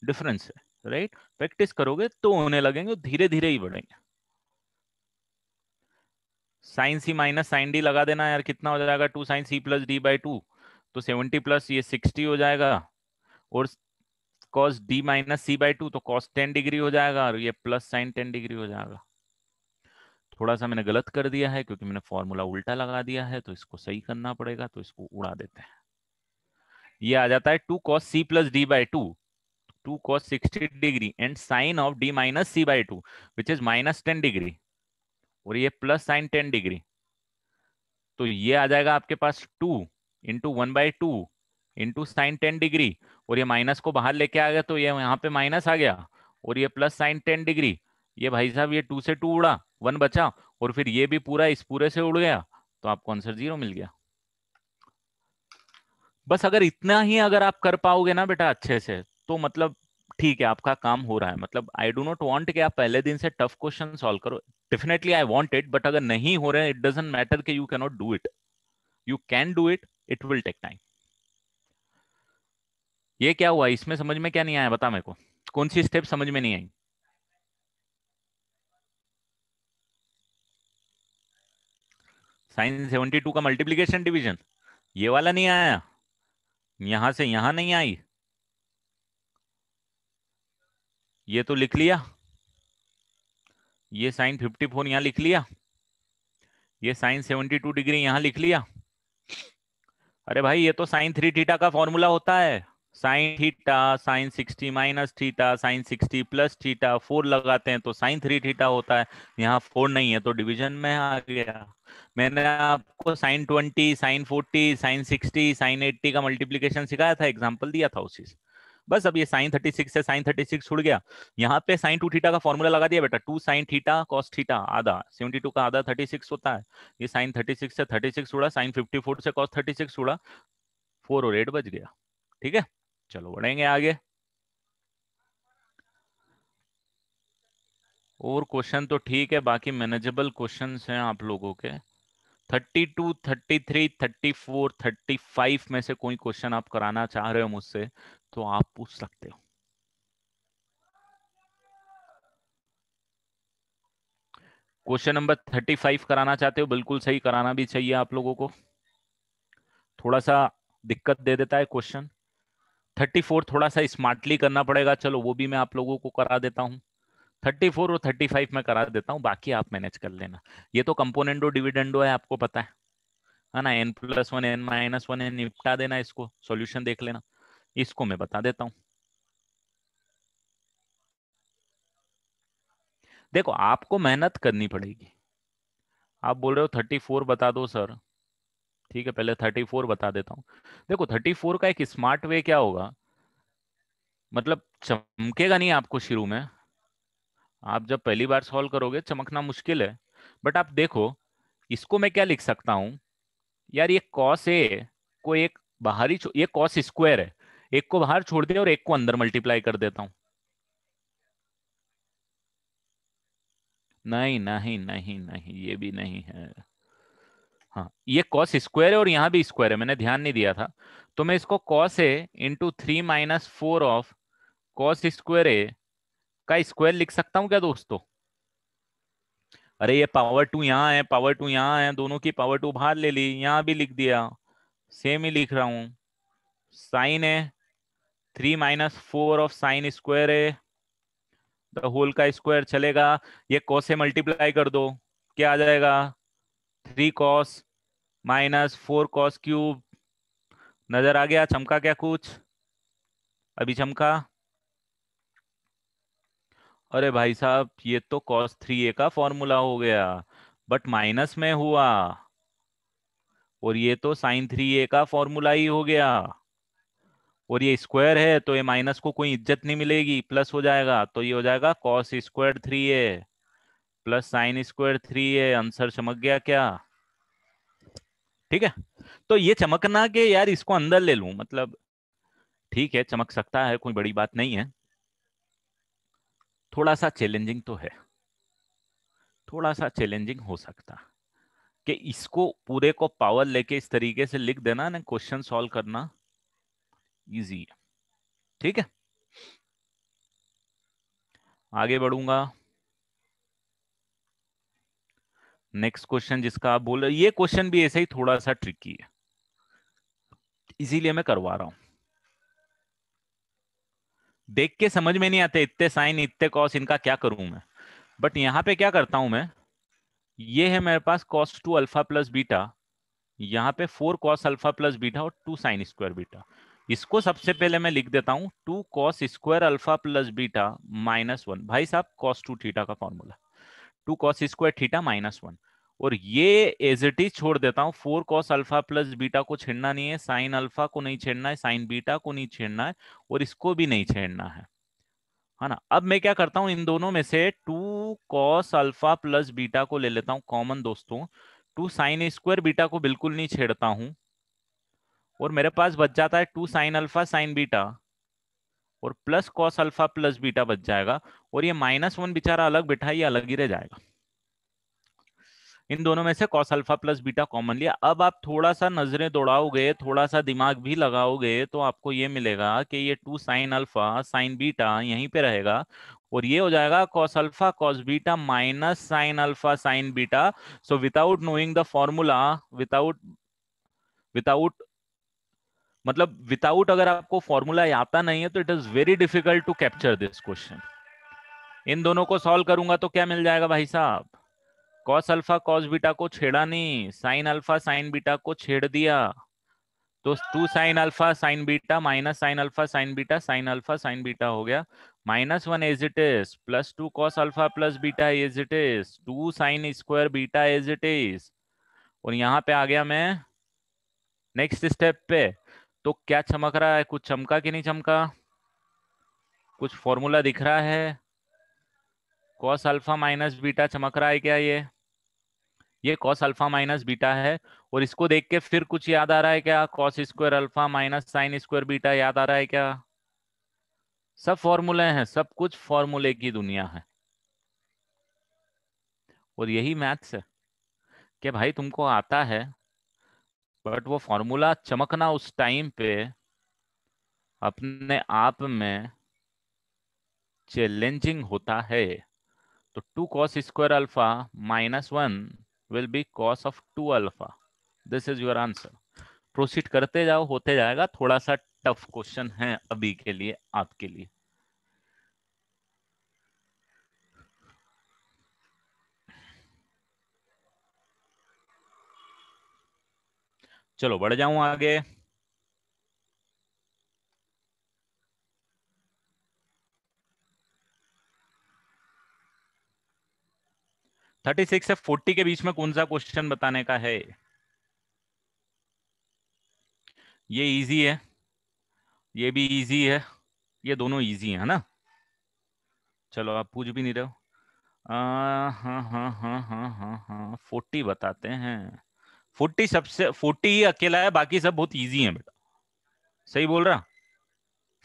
डिफरेंस है, राइट? प्रैक्टिस करोगे तो होने लगेंगे, धीरे धीरे ही बढ़ेंगे। Sine C minus sine D लगा देना यार, कितना हो जाएगा? 2 sine C plus D by 2, तो 70 प्लस ये 60 हो जाएगा। और cos D minus C by 2, तो कॉस 10 डिग्री हो जाएगा, और ये प्लस साइन 10 डिग्री हो जाएगा। थोड़ा सा मैंने गलत कर दिया है, क्योंकि मैंने फॉर्मूला उल्टा लगा दिया है, तो इसको सही करना पड़ेगा, तो इसको उड़ा देते हैं। ये आ जाता है 2 cos c plus D by 2, 2 cos 60 degree and sine of D minus C by 2 which is -10 degree, और ये प्लस साइन 10 डिग्री। तो ये आ जाएगा आपके पास 2 इंटू 1/2 इंटू साइन 10 डिग्री, और ये माइनस को बाहर लेके आ गया, तो ये यहाँ पे माइनस आ गया, और ये प्लस साइन 10 डिग्री। ये भाई साहब, ये 2 से 2 उड़ा, 1 बचा, और फिर ये भी पूरा इस पूरे से उड़ गया, तो आपको आंसर 0 मिल गया। बस अगर इतना ही अगर आप कर पाओगे ना बेटा अच्छे से, तो मतलब ठीक है, आपका काम हो रहा है। मतलब आई डू नॉट वांट कि आप पहले दिन से टफ क्वेश्चन सॉल्व करो, definitely I want it, but अगर नहीं हो रहे, इट डजंट मैटर कि you can not do it, you can do it, it will take time. ये क्या हुआ, इसमें समझ में क्या नहीं आया, बता मेरे को, कौन सी स्टेप समझ में नहीं आई? साइन 72 का मल्टीप्लीकेशन डिवीजन, ये वाला नहीं आया, यहां से यहां नहीं आई, ये तो लिख लिया, ये साइन 54 यहां लिख लिया, ये साइन 72 डिग्री यहां लिख लिया। अरे भाई ये तो साइन 3 थीटा का फॉर्मूला होता है, sine theta sine 60 minus theta sine 60 plus theta, 4 लगाते हैं तो साइन 3 थीटा होता है, यहाँ 4 नहीं है तो डिवीजन में आ गया। मैंने आपको साइन 20 साइन 40 साइन 60 साइन 80 का मल्टीप्लीकेशन सिखाया था, एग्जाम्पल दिया था उसी से। बस अब ये साइन 36 से साइन 36 छुड़ गया, यहाँ पे साइन 2 थीटा का फॉर्मूला लगा दिया बेटा, 2 साइन थीटा कॉस थीटा आधा, 72 का आधा 36 होता है, ये साइन 36 से 36 छुड़ा, साइन 54 से कॉस 36 छुड़ा, 4 और 8 बच गया। ठीक है, चलो बढ़ेंगे आगे। और क्वेश्चन तो ठीक है, बाकी मैनेजेबल क्वेश्चंस हैं आप लोगों के। 32 33 34 35 में से कोई क्वेश्चन आप कराना चाह रहे हो मुझसे तो आप पूछ सकते हो। क्वेश्चन नंबर 35 कराना चाहते हो, बिल्कुल सही, कराना भी चाहिए आप लोगों को, थोड़ा सा दिक्कत दे देता है क्वेश्चन। 34 थोड़ा सा स्मार्टली करना पड़ेगा, चलो वो भी मैं आप लोगों को करा देता हूँ। 34 और 35 में करा देता हूँ, बाकी आप मैनेज कर लेना। ये तो कंपोनेंडो डिविडेंडो है, आपको पता है ना, n+1 n-1 है, निपटा देना, इसको सॉल्यूशन देख लेना। इसको मैं बता देता हूँ। देखो आपको मेहनत करनी पड़ेगी, आप बोल रहे हो 34 बता दो सर, ठीक है पहले 34 बता देता हूँ। देखो 34 का एक स्मार्ट वे क्या होगा, मतलब चमकेगा नहीं आपको शुरू में, आप जब पहली बार सॉल्व करोगे चमकना मुश्किल है, बट आप देखो इसको मैं क्या लिख सकता हूँ, यार ये कॉस ए को एक बाहरी ये कॉस स्क्वायर है, एक को बाहर छोड़ दिया और एक को अंदर मल्टीप्लाई कर देता हूँ। नहीं नहीं नहीं नहीं, ये भी नहीं है। हाँ ये कॉस स्क्वायर है और यहाँ भी स्क्वायर है, मैंने ध्यान नहीं दिया था, तो मैं इसको cos A into 3 - 4 of cos square A का स्क्वायर लिख सकता हूँ क्या दोस्तों? अरे ये पावर 2 यहाँ है, पावर 2 यहाँ है, दोनों की पावर 2 बाहर ले ली, यहाँ भी लिख दिया, सेम ही लिख रहा हूँ। साइन है 3 - 4 ऑफ साइन स्क्वायर है द होल का स्क्वायर चलेगा, ये कॉस से मल्टीप्लाई कर दो, क्या आ जाएगा, 3 cos -4 cos³ नजर आ गया, चमका क्या कुछ, अभी चमका? अरे भाई साहब ये तो cos 3a का फॉर्मूला हो गया, बट माइनस में हुआ, और ये तो sin 3a का फॉर्मूला ही हो गया, और ये स्क्वायर है तो ये माइनस को कोई इज्जत नहीं मिलेगी, प्लस हो जाएगा, तो ये हो जाएगा cos² 3a plus sin² 3a, answer चमक गया क्या? ठीक है, तो ये चमकना के यार इसको अंदर ले लूं, मतलब ठीक है चमक सकता है, कोई बड़ी बात नहीं है, थोड़ा सा चैलेंजिंग तो है, थोड़ा सा चैलेंजिंग हो सकता है कि इसको पूरे को पावर लेके इस तरीके से लिख देना ना, क्वेश्चन सॉल्व करना इजी है। ठीक है, आगे बढ़ूंगा। नेक्स्ट क्वेश्चन जिसका आप बोल रहे हो, ये क्वेश्चन भी ऐसे ही थोड़ा सा ट्रिकी है, इसीलिए मैं करवा रहा हूं, देख के समझ में नहीं आते, इतने साइन इतने कॉस, इनका क्या करूं मैं, बट यहां पे क्या करता हूं मैं, ये है मेरे पास cos2 अल्फा प्लस बीटा, यहाँ पे 4 cos अल्फा प्लस बीटा और 2 sin² बीटा, इसको सबसे पहले मैं लिख देता हूं 2 cos² अल्फा प्लस बीटा -1, भाई साहब cos2 थीटा का फॉर्मूला, 2 cos² थीटा -1, और ये एज इट इज छोड़ देता हूँ, 4 cos अल्फा प्लस बीटा को छेड़ना नहीं है, साइन अल्फा को नहीं छेड़ना है, साइन बीटा को नहीं छेड़ना है, और इसको भी नहीं छेड़ना है ना। अब मैं क्या करता हूं, इन दोनों में से 2 cos अल्फा प्लस बीटा को ले लेता हूं कॉमन दोस्तों, 2 sin² बीटा को बिल्कुल नहीं छेड़ता हूं, और मेरे पास बच जाता है 2 sin अल्फा sin बीटा और plus cos alpha plus beta बच जाएगा, और ये -1 बेचारा अलग बैठा, ये अलग ही रह जाएगा। इन दोनों में से cos alpha plus beta common लिया। अब आप थोड़ा सा नजरें दौड़ाओगे, थोड़ा सा दिमाग भी लगाओगे, तो आपको ये मिलेगा कि ये 2 साइन अल्फा साइन बीटा यहीं पे रहेगा, और ये हो जाएगा cos alpha cos beta minus sine alpha sine beta. So without knowing the formula, without without मतलब विदाउट, अगर आपको फॉर्मूला आता नहीं है तो it is very difficult to capture this question. इन दोनों को सॉल्व करूंगा तो क्या मिल जाएगा भाई साहब? कॉस अल्फा कॉस बीटा को छेड़ा नहीं, साइन अल्फा साइन बीटा को छेड़ दिया, तो 2 sine alpha sine beta minus sine alpha sine beta sine alpha sine beta हो गया, -1 as it is plus 2 cos alpha plus beta as it is 2 sine square beta as it is. और यहां पे आ गया मैं नेक्स्ट स्टेप पे। तो क्या चमक रहा है? कुछ चमका कि नहीं चमका? कुछ फॉर्मूला दिख रहा है? कॉस अल्फा माइनस बीटा चमक रहा है क्या? ये कॉस अल्फा माइनस बीटा है। और इसको देख के फिर कुछ याद आ रहा है क्या? Cos square alpha minus sign square beta याद आ रहा है क्या? सब फॉर्मूले हैं, सब कुछ फॉर्मूले की दुनिया है। और यही मैथ्स है कि भाई तुमको आता है, बट वो फॉर्मूला चमकना उस टाइम पे अपने आप में चैलेंजिंग होता है। तो 2 cos square alpha -1 will be cos of 2 alpha. This is your answer. Proceed करते जाओ, होते जाएगा। थोड़ा सा टफ क्वेश्चन है अभी के लिए आपके लिए। चलो बढ़ जाऊं आगे। 36 से 40 के बीच में कौन सा क्वेश्चन बताने का है? ये इजी है, ये भी इजी है, ये दोनों इजी है ना? चलो आप पूछ भी नहीं रहे हो। हाँ हाँ हाँ हाँ हाँ हाँ 40 बताते हैं। 40 सबसे, 40 ही अकेला है, बाकी सब बहुत इजी है बेटा। सही बोल रहा?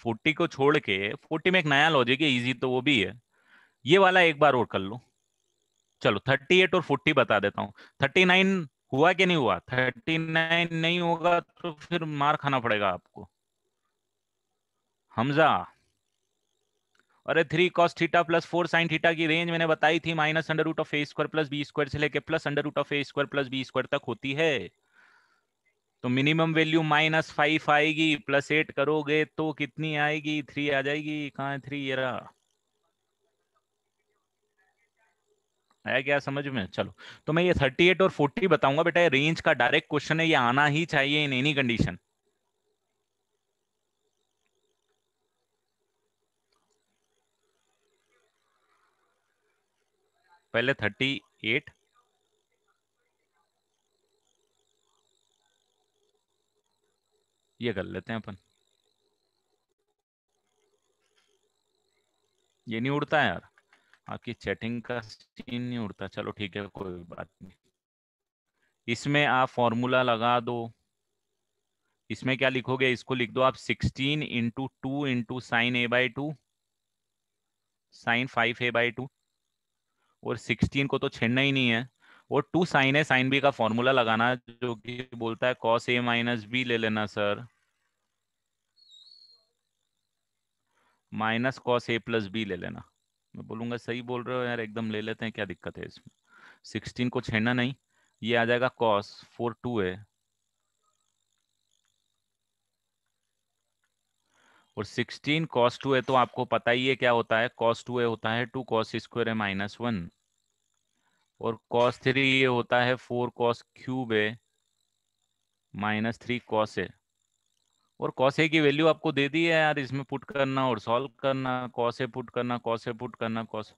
40 को छोड़ के 40 में एक नया लॉजिक है, इजी तो वो भी है। ये वाला एक बार और कर लो। चलो 38 और 40 बता देता हूँ। 39 हुआ कि नहीं हुआ? 39 नहीं होगा तो फिर मार खाना पड़ेगा आपको। हमजा, अरे 3 cos theta plus 4 sine theta की रेंज मैंने बताई थी, -√a² प्लस b² से लेके +√a² प्लस b² तक होती है। तो मिनिमम वैल्यू -5 आएगी, +8 करोगे तो कितनी आएगी? 3 आ जाएगी। कहाँ है 3? ये रहा। आया क्या समझ में? चलो, तो मैं ये 38 और 40 बताऊंगा बेटा। ये रेंज का डायरेक्ट क्वेश्चन है, ये आना ही चाहिए इन एनी कंडीशन। पहले 38 ये कर लेते हैं अपन। ये नहीं उड़ता है यार, आपकी चैटिंग का सीन नहीं उड़ता। चलो ठीक है, कोई बात नहीं। इसमें आप फॉर्मूला लगा दो। इसमें क्या लिखोगे? इसको लिख दो आप 16 × 2 × sin a/2 sin 5a/2। और 16 को तो छेड़ना ही नहीं है। और 2 sin a sin b का फॉर्मूला लगाना, जो कि बोलता है cos a माइनस बी ले लेना sir, minus cos a plus B ले लेना। मैं बोलूंगा सही बोल रहे हो यार, एकदम ले लेते हैं, क्या दिक्कत है इसमें? 16 को छेड़ना नहीं। ये आ जाएगा cos 4 2a। और 16 cos 2a तो आपको पता ही है क्या होता है। cos 2a होता है 2 cos स्क्वायर है -1। और cos 3 ये होता है 4 cos क्यूब है -3 cos a। और cos a की वैल्यू आपको दे दी है यार, इसमें पुट करना और सॉल्व करना। cos a पुट करना, cos a पुट करना, cos।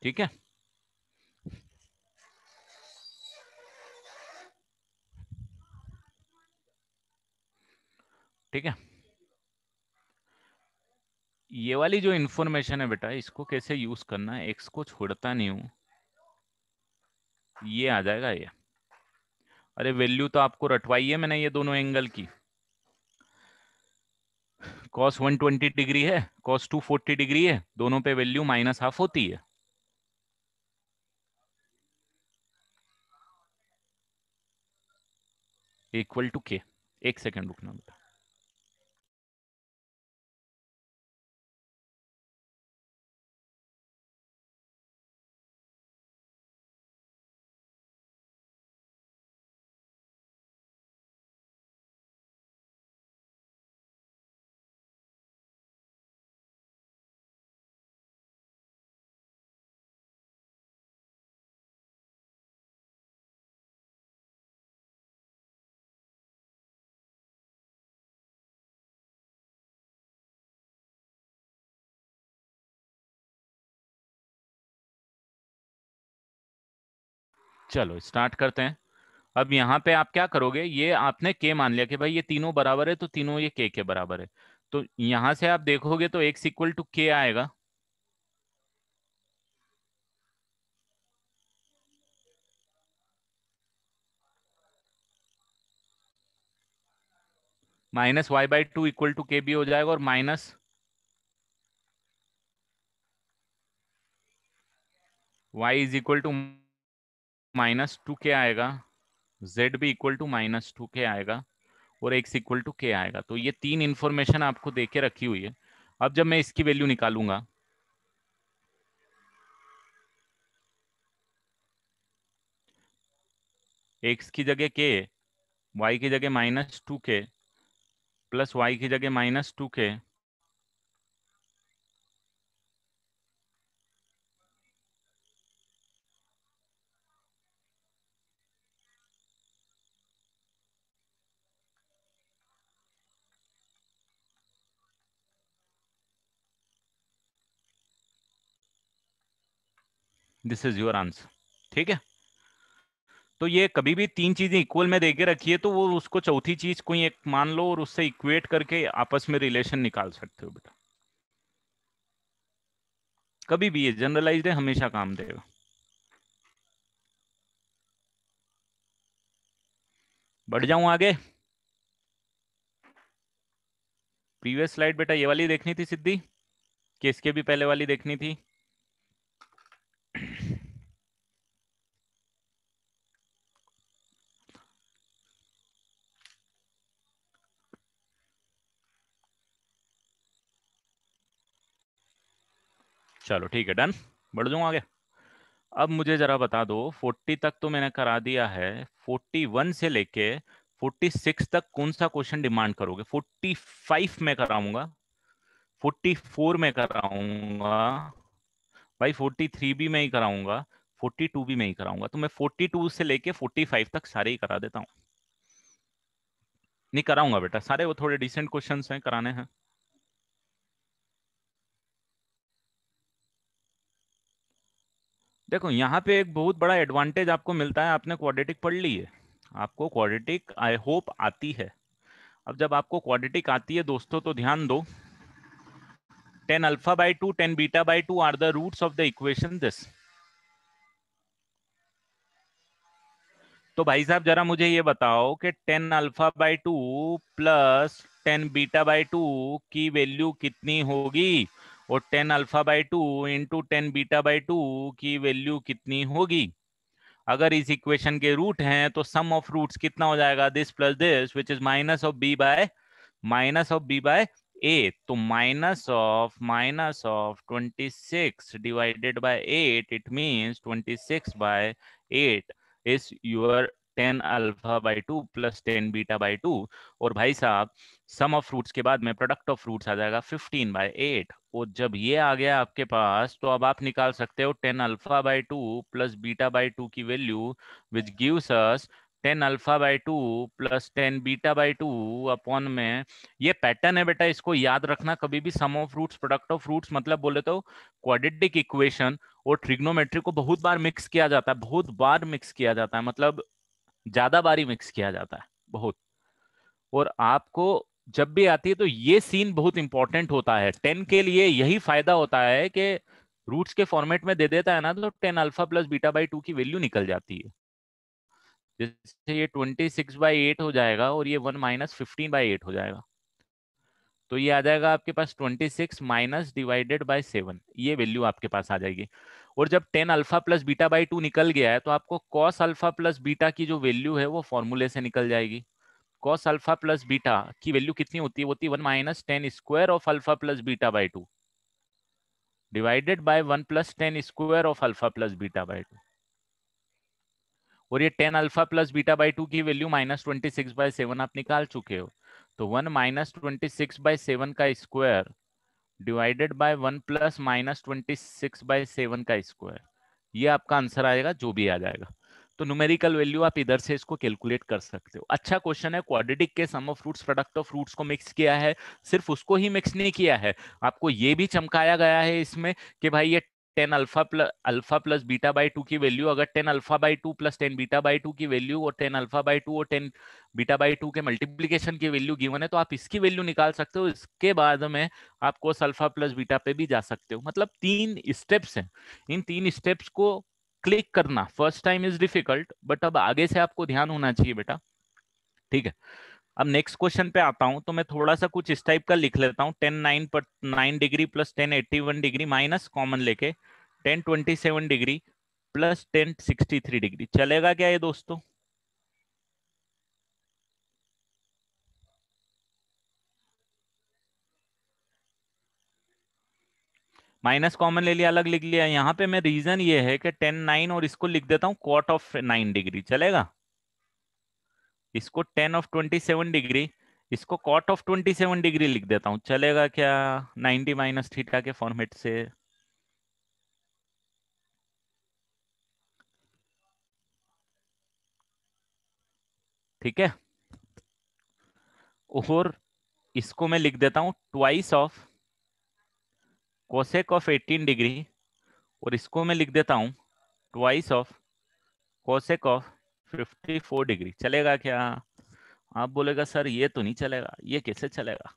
ठीक है, ठीक है। ये वाली जो इन्फॉर्मेशन है बेटा, इसको कैसे यूज करना है, एक्स को छोड़ता नहीं हूं, ये आ जाएगा ये। अरे वैल्यू तो आपको रटवाई है मैंने, ये दोनों एंगल की। cos 120 डिग्री है, cos 240 डिग्री है, दोनों पे वैल्यू -½ होती है। इक्वल टू के। एक सेकंड रुकना बेटा। चलो स्टार्ट करते हैं। अब यहाँ पे आप क्या करोगे, ये आपने के मान लिया कि भाई ये तीनों बराबर है, तो तीनों ये के बराबर है। तो यहां से आप देखोगे तो x इक्वल टू के आएगा, -y/2 इक्वल टू के भी हो जाएगा, और -y इज इक्वल टू -2 के आएगा, z भी इक्वल टू -2 के आएगा, और x इक्वल टू के आएगा। तो ये तीन इंफॉर्मेशन आपको दे के रखी हुई है। अब जब मैं इसकी वैल्यू निकालूंगा, x की जगह के, y की जगह -2 के, प्लस y की जगह -2 के, दिस इज योर आंसर। ठीक है। तो ये कभी भी तीन चीजें इक्वल में देके रखिए तो वो उसको चौथी चीज कोई एक मान लो और उससे इक्वेट करके आपस में रिलेशन निकाल सकते हो बेटा। कभी भी ये जनरलाइज्ड है, हमेशा काम देगा। बढ़ जाऊं आगे। प्रीवियस स्लाइड बेटा ये वाली देखनी थी सिद्धि, कि इसके भी पहले वाली देखनी थी? चलो ठीक है, डन। बढ़ जाऊं आगे। अब मुझे जरा बता दो, 40 तक तो मैंने करा दिया है, 41 से लेके 46 तक कौन सा क्वेश्चन डिमांड करोगे? 45 में कराऊंगा, 44 में कराऊंगा, भाई 43 भी मैं ही कराऊंगा, 42 भी मैं ही कराऊंगा। तो मैं 42 से लेके 45 तक सारे ही करा देता हूँ। नहीं कराऊंगा बेटा सारे, वो थोड़े डिसेंट क्वेश्चंस हैं, कराने हैं। देखो यहाँ पे एक बहुत बड़ा एडवांटेज आपको मिलता है, आपने क्वाड्रेटिक पढ़ ली है, आपको क्वाड्रेटिक आई होप आती है। अब जब आपको क्वाड्रेटिक आती है दोस्तों, तो ध्यान दो, tan alpha by two, tan beta by two are the roots of the equation this. तो भाई साहब जरा मुझे ये बताओ कि tan alpha by two plus tan beta by two की वैल्यू कितनी होगी, और tan alpha by two into tan beta by two की वैल्यू कितनी होगी? अगर इस इक्वेशन के रूट हैं तो सम ऑफ रूट्स कितना हो जाएगा? This plus this, which is minus of b by a. तो minus of 26 divided by 8, it means 26/8 is your 10 alpha by two plus 10 beta by two. और भाई साहब सम ऑफ फ्रूट्स के बाद में प्रोडक्ट ऑफ फ्रूट्स आ जाएगा 15/8। और जब ये आ गया आपके पास, तो अब आप निकाल सकते हो 10 alpha by two plus beta by two की value, which gives us 10 alpha by two plus 10 beta by two upon में। ये पैटर्न है बेटा, इसको याद रखना कभी भी। Sum of roots, product of roots मतलब बोले तो क्वाड्रेटिक इक्वेशन और ट्रिग्नोमेट्री को बहुत बार मिक्स किया जाता है, बहुत बार मिक्स किया जाता है, मतलब ज्यादा बारी मिक्स किया जाता है बहुत। और आपको जब भी आती है तो ये सीन बहुत इंपॉर्टेंट होता है, 10 के लिए यही फायदा होता है कि रूट्स के फॉर्मेट में दे देता है ना, तो 10 alpha plus beta by two की वैल्यू निकल जाती है। जैसे ये 26/8 हो जाएगा और ये 1 - 15/8 हो जाएगा। तो ये आ जाएगा आपके पास 26 माइनस डिवाइडेड बाय 7, ये वैल्यू आपके पास आ जाएगी। और जब 10 अल्फा प्लस बीटा बाई 2 निकल गया है तो आपको कॉस अल्फा प्लस बीटा की जो वैल्यू है वो फॉर्मूले से निकल जाएगी। कॉस अल्फा प्लस बीटा की वैल्यू कितनी होती है, वो होती है 1 minus 10 square of alpha plus beta by 2 divided by 1 plus 10 square of alpha plus beta by 2। और ये 10 अल्फा प्लस बीटा बाई 2 की वैल्यू -26/7 आप निकाल चुके हो। तो 1 माइनस 26/7 का स्क्वायर डिवाइडेड बाय 1 प्लस -26/7 का स्क्वायर, ये आपका आंसर आएगा, जो भी आ जाएगा। तो न्यूमेरिकल वैल्यू आप इधर से इसको कैलकुलेट कर सकते हो। अच्छा क्वेश्चन है। क्वाड्रेटिक के sum of fruits product of fruits को मिक्स किया है, सिर्फ उसको ही मिक्स नहीं किया है, आपको ये भी चमकाया गया है इसमें कि भाई ये 10 अल्फा प्लस बीटा बाई 2 की वैल्यू, अगर 10 alpha by 2 plus 10 beta by 2 की वैल्यू और 10 अल्फा बाई 2 और 10 बीटा बाई 2 के मल्टीप्लीकेशन की वैल्यू गिवन है, तो आप इसकी वैल्यू निकाल सकते हो। इसके बाद में आप कोस अल्फा प्लस बीटा पे भी जा सकते हो। मतलब 3 स्टेप्स हैं, इन 3 स्टेप्स को क्लिक करना first time is difficult, but अब आगे से आपको ध्यान होना चाहिए बेटा, ठीक है। अब नेक्स्ट क्वेश्चन पे आता हूं, तो मैं थोड़ा सा कुछ इस टाइप का लिख लेता हूं। 10 degree plus 10 degree minus common लेके 10 डिग्री प्लस 10 डिग्री, चलेगा क्या ये दोस्तों? माइनस कॉमन ले लिया, अलग लिख लिया। यहाँ पे मैं रीजन ये है कि 10 और इसको लिख देता हूँ कॉट ऑफ 9 डिग्री, चलेगा? इसको 10 ऑफ 27 डिग्री, इसको कॉट ऑफ 27 डिग्री लिख देता हूँ, चलेगा क्या? 90 माइनस थीटा के फॉर्मेट से। ठीक है। और इसको मैं लिख देता हूँ twice of cosec of 18 degree, और इसको मैं लिख देता हूँ twice of cosec of 54 degree, चलेगा क्या? आप बोलेगा सर ये तो नहीं चलेगा, ये कैसे चलेगा?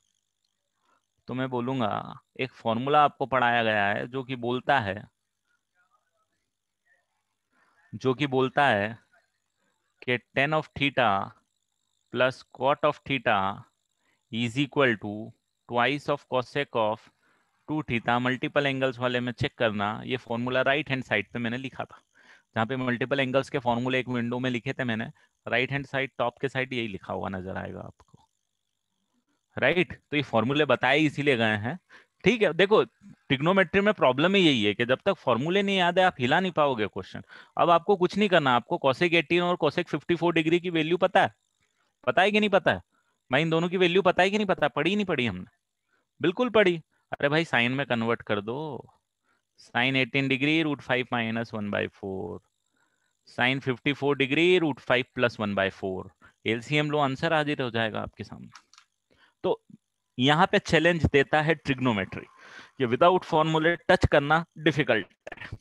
तो मैं बोलूंगा एक फॉर्मूला आपको पढ़ाया गया है जो कि बोलता है कि tan of theta plus cot of theta is equal to twice of cosec of 2 theta. Multiple angles वाले में चेक करना, ये फॉर्मूला राइट हैंड साइड पे मैंने लिखा था, जहाँ पे मल्टीपल एंगल्स के फॉर्मूले एक विंडो में लिखे थे मैंने। राइट हैंड साइड टॉप के साइड यही लिखा हुआ नजर आएगा आपको, राइट। तो ये फॉर्मूले बताए इसीलिए गए हैं, ठीक है। देखो ट्रिग्नोमेट्री में प्रॉब्लम ही यही है कि जब तक फॉर्मूले नहीं याद है आप हिला नहीं पाओगे क्वेश्चन। अब आपको कुछ नहीं करना, आपको कोसेक 18 और कोसेक 54 डिग्री की वैल्यू पता है? पता है कि नहीं पता है? भाई इन दोनों की वैल्यू पता है कि नहीं पता? पढ़ी नहीं पढ़ी हमने? बिल्कुल पढ़ी। अरे भाई साइन में कन्वर्ट कर दो। Sine 18 degree √5 minus 1/4, sine 54 degree √5 plus 1/4। LCM लो, आंसर हाजिर हो जाएगा आपके सामने। तो यहाँ पे चैलेंज देता है ट्रिग्नोमेट्री, कि विदाउट फॉर्मूले टच करना डिफिकल्ट है।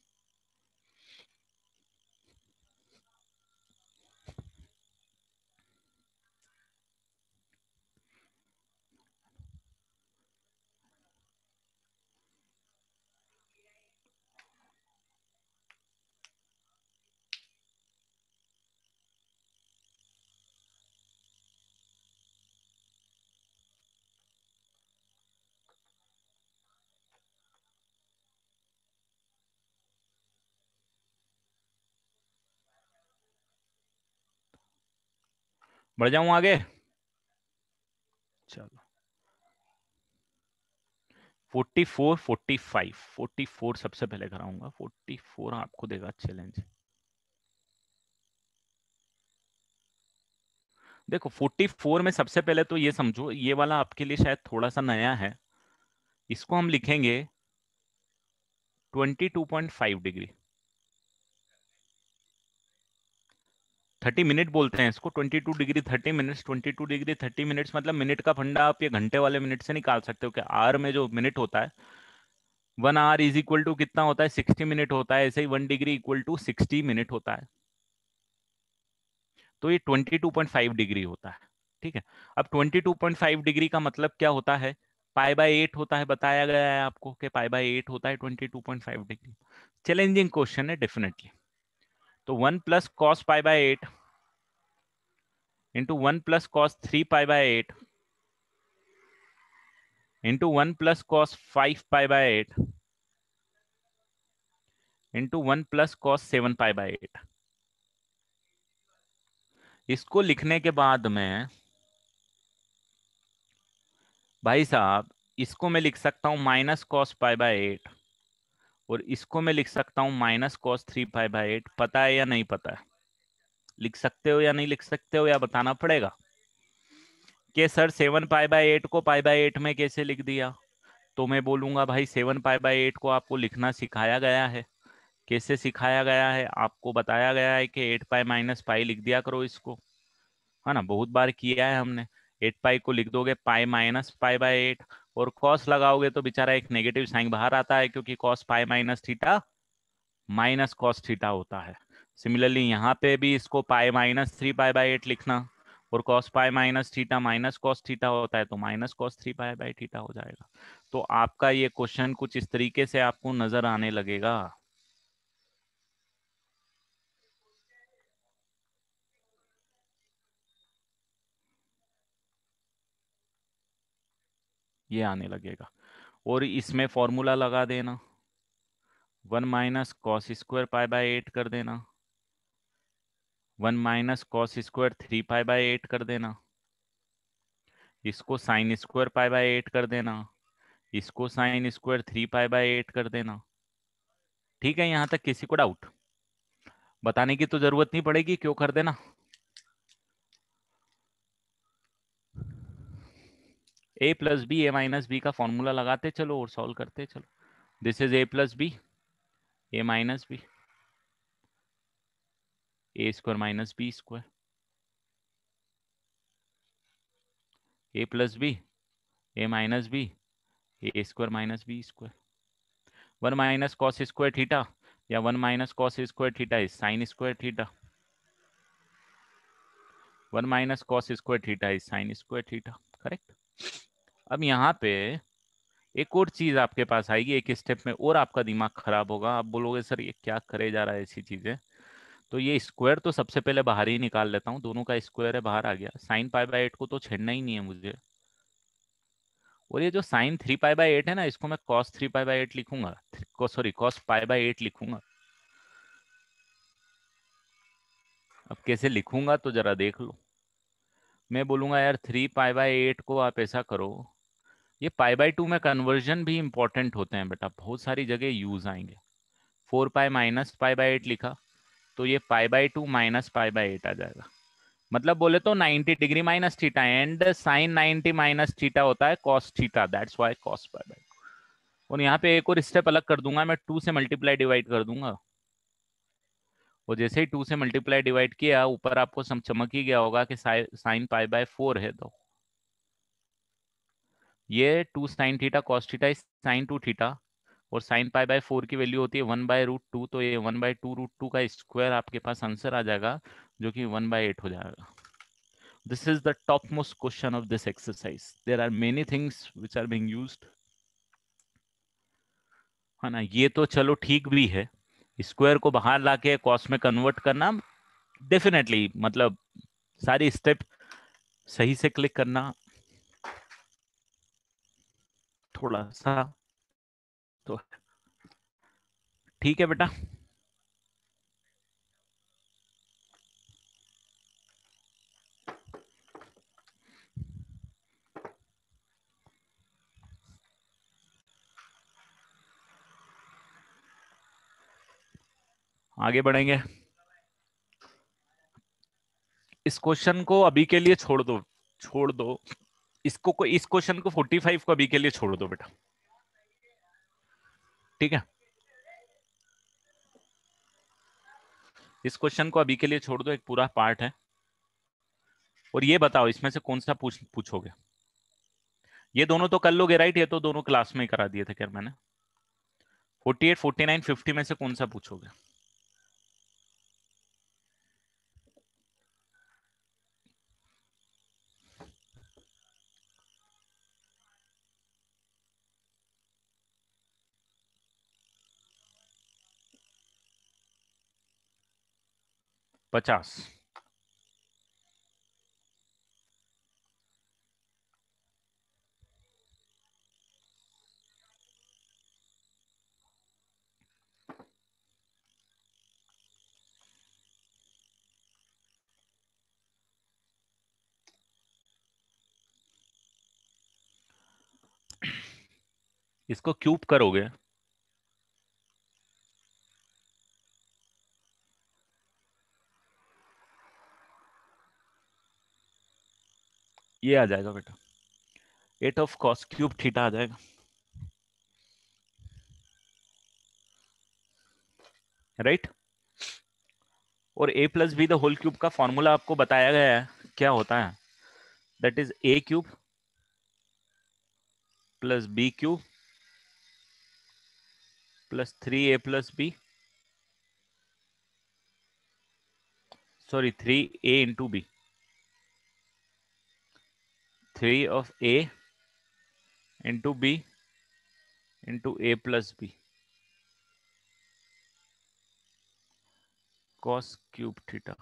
बढ़ जाऊं आगे? चलो 44 45, 44 सबसे पहले कराऊंगा। 44 आपको देगा चैलेंज। देखो 44 में सबसे पहले तो ये समझो, ये वाला आपके लिए शायद थोड़ा सा नया है। इसको हम लिखेंगे 22.5 डिग्री। 30 मिनट बोलते हैं इसको, 22 डिग्री 30 मिनट्स। 22 डिग्री 30 मिनट्स मतलब मिनट का फंडा आप ये घंटे वाले मिनट से निकाल सकते हो कि आर में जो मिनट होता है, 1 आवर इज इक्वल टू कितना होता है? 60 मिनट होता है। ऐसे ही 1 डिग्री इक्वल टू 60 मिनट होता है। तो ये 22.5 डिग्री होता है, ठीक है। अब 22.5 डिग्री का मतलब क्या होता है? पाई/8 होता है, बताया गया है आपको कि पाई/8 होता है 22.5 डिग्री। चैलेंजिंग क्वेश्चन है डेफिनेटली। तो 1 + cos π/8 into 1 + cos 3π/8 into 1 + cos 5 π/8 into 1 + cos 7 π/8। इसको लिखने के बाद में भाई साहब, इसको मैं लिख सकता हूं -cos π/8 और इसको मैं लिख सकता हूं -cos 3 π/8। पता है या नहीं पता है? लिख सकते हो या नहीं लिख सकते हो, या बताना पड़ेगा कि सर 7 π/8 को π/8 में कैसे लिख दिया? तो मैं बोलूंगा भाई 7 π/8 को आपको लिखना सिखाया गया है। कैसे सिखाया गया है? आपको बताया गया है कि 8π - लिख दिया करो इसको, है ना, बहुत बार किया है हमने। 8π को लिख दोगे π - π/8 और कॉस लगाओगे तो बेचारा एक नेगेटिव साइन बाहर आता है, क्योंकि cos π - theta minus cos theta होता है। सिमिलरली यहाँ पे भी इसको π - 3π/8 लिखना, और cos π - theta minus cos theta होता है, तो -cos 3π/थीटा हो जाएगा। तो आपका ये क्वेश्चन कुछ इस तरीके से आपको नजर आने लगेगा। ये आने लगेगा, और इसमें फॉर्मूला लगा देना, 1 - cos² π/8 कर देना, 1 - cos² 3π/8 कर देना, इसको sin² π/8 कर देना, इसको sin² 3π/8 कर देना। ठीक है, यहां तक किसी को डाउट? बताने की तो जरूरत नहीं पड़ेगी, क्यों कर देना। a + b a - b का फॉर्मूला लगाते चलो और सॉल्व करते चलो। This is a + b a - b a² - b², a + b a - b a² - b²। 1 - cos² theta या 1 - cos² theta is sin² theta, 1 - cos² theta is sin² theta, correct. अब यहाँ पे एक और चीज आपके पास आएगी, एक स्टेप में और आपका दिमाग खराब होगा, आप बोलोगे सर ये क्या करे जा रहा है ऐसी चीजें। तो ये स्क्वायर तो सबसे पहले बाहर ही निकाल लेता हूँ, दोनों का स्क्वायर है, बाहर आ गया। sin π/8 को तो छेड़ना ही नहीं है मुझे, और ये जो sin 3π/8 है ना, इसको मैं cos 3π/8 लिखूंगा, सॉरी cos π/8 लिखूंगा। अब कैसे लिखूंगा तो जरा देख लो। मैं बोलूंगा यार 3π/8 को आप ऐसा करो, ये π/2 में कन्वर्जन भी इंपॉर्टेंट होते हैं बेटा, बहुत सारी जगह यूज आएंगे। 4π - π/8 लिखा तो ये π/2 - π/8 आ जाएगा। मतलब बोले तो 90 degree minus theta, and sine 90 minus theta होता है cos theta, that's why cos π/2। और यहाँ पे एक और स्टेप अलग कर दूंगा, मैं 2 से मल्टीप्लाई डिवाइड कर दूंगा, और जैसे ही 2 से मल्टीप्लाई डिवाइड किया, ऊपर आपको सब चमक ही गया होगा कि साइन π/4 है, तो ये 2 sine theta cos theta is sin 2 theta, और साइन π/4 की वैल्यू होती है 1/√2, तो ये 1/2√2 का स्क्वायर आपके पास आंसर आ जाएगा, जो कि 1/8 हो जाएगा। This is the topmost question of this exercise. There are many things which are being used, है ना। ये तो चलो ठीक भी है, स्क्वायर को बाहर लाके कॉस में कन्वर्ट करना, डेफिनेटली मतलब सारी स्टेप सही से क्लिक करना थोड़ा सा तो ठीक है बेटा। आगे बढ़ेंगे। इस क्वेश्चन को अभी के लिए छोड़ दो, छोड़ दो इसको, इस क्वेश्चन को 45 को अभी के लिए छोड़ दो बेटा, ठीक है। इस क्वेश्चन को अभी के लिए छोड़ दो, एक पूरा पार्ट है। और ये बताओ इसमें से कौन सा पूछोगे। ये दोनों तो कर लोगे राइट, ये तो दोनों क्लास में ही करा दिए थे खैर मैंने। 48 49 50 में से कौन सा पूछोगे? पचास। इसको क्यूब करोगे, ये आ जाएगा बेटा, 8 ऑफ कॉस क्यूब थीटा आ जाएगा, राइट। और a plus B the whole cube का फॉर्मूला आपको बताया गया है, क्या होता है, that is a cube plus B cube plus 3a plus B, sorry 3a into B, 3 of a into B into a plus B cos cube theta.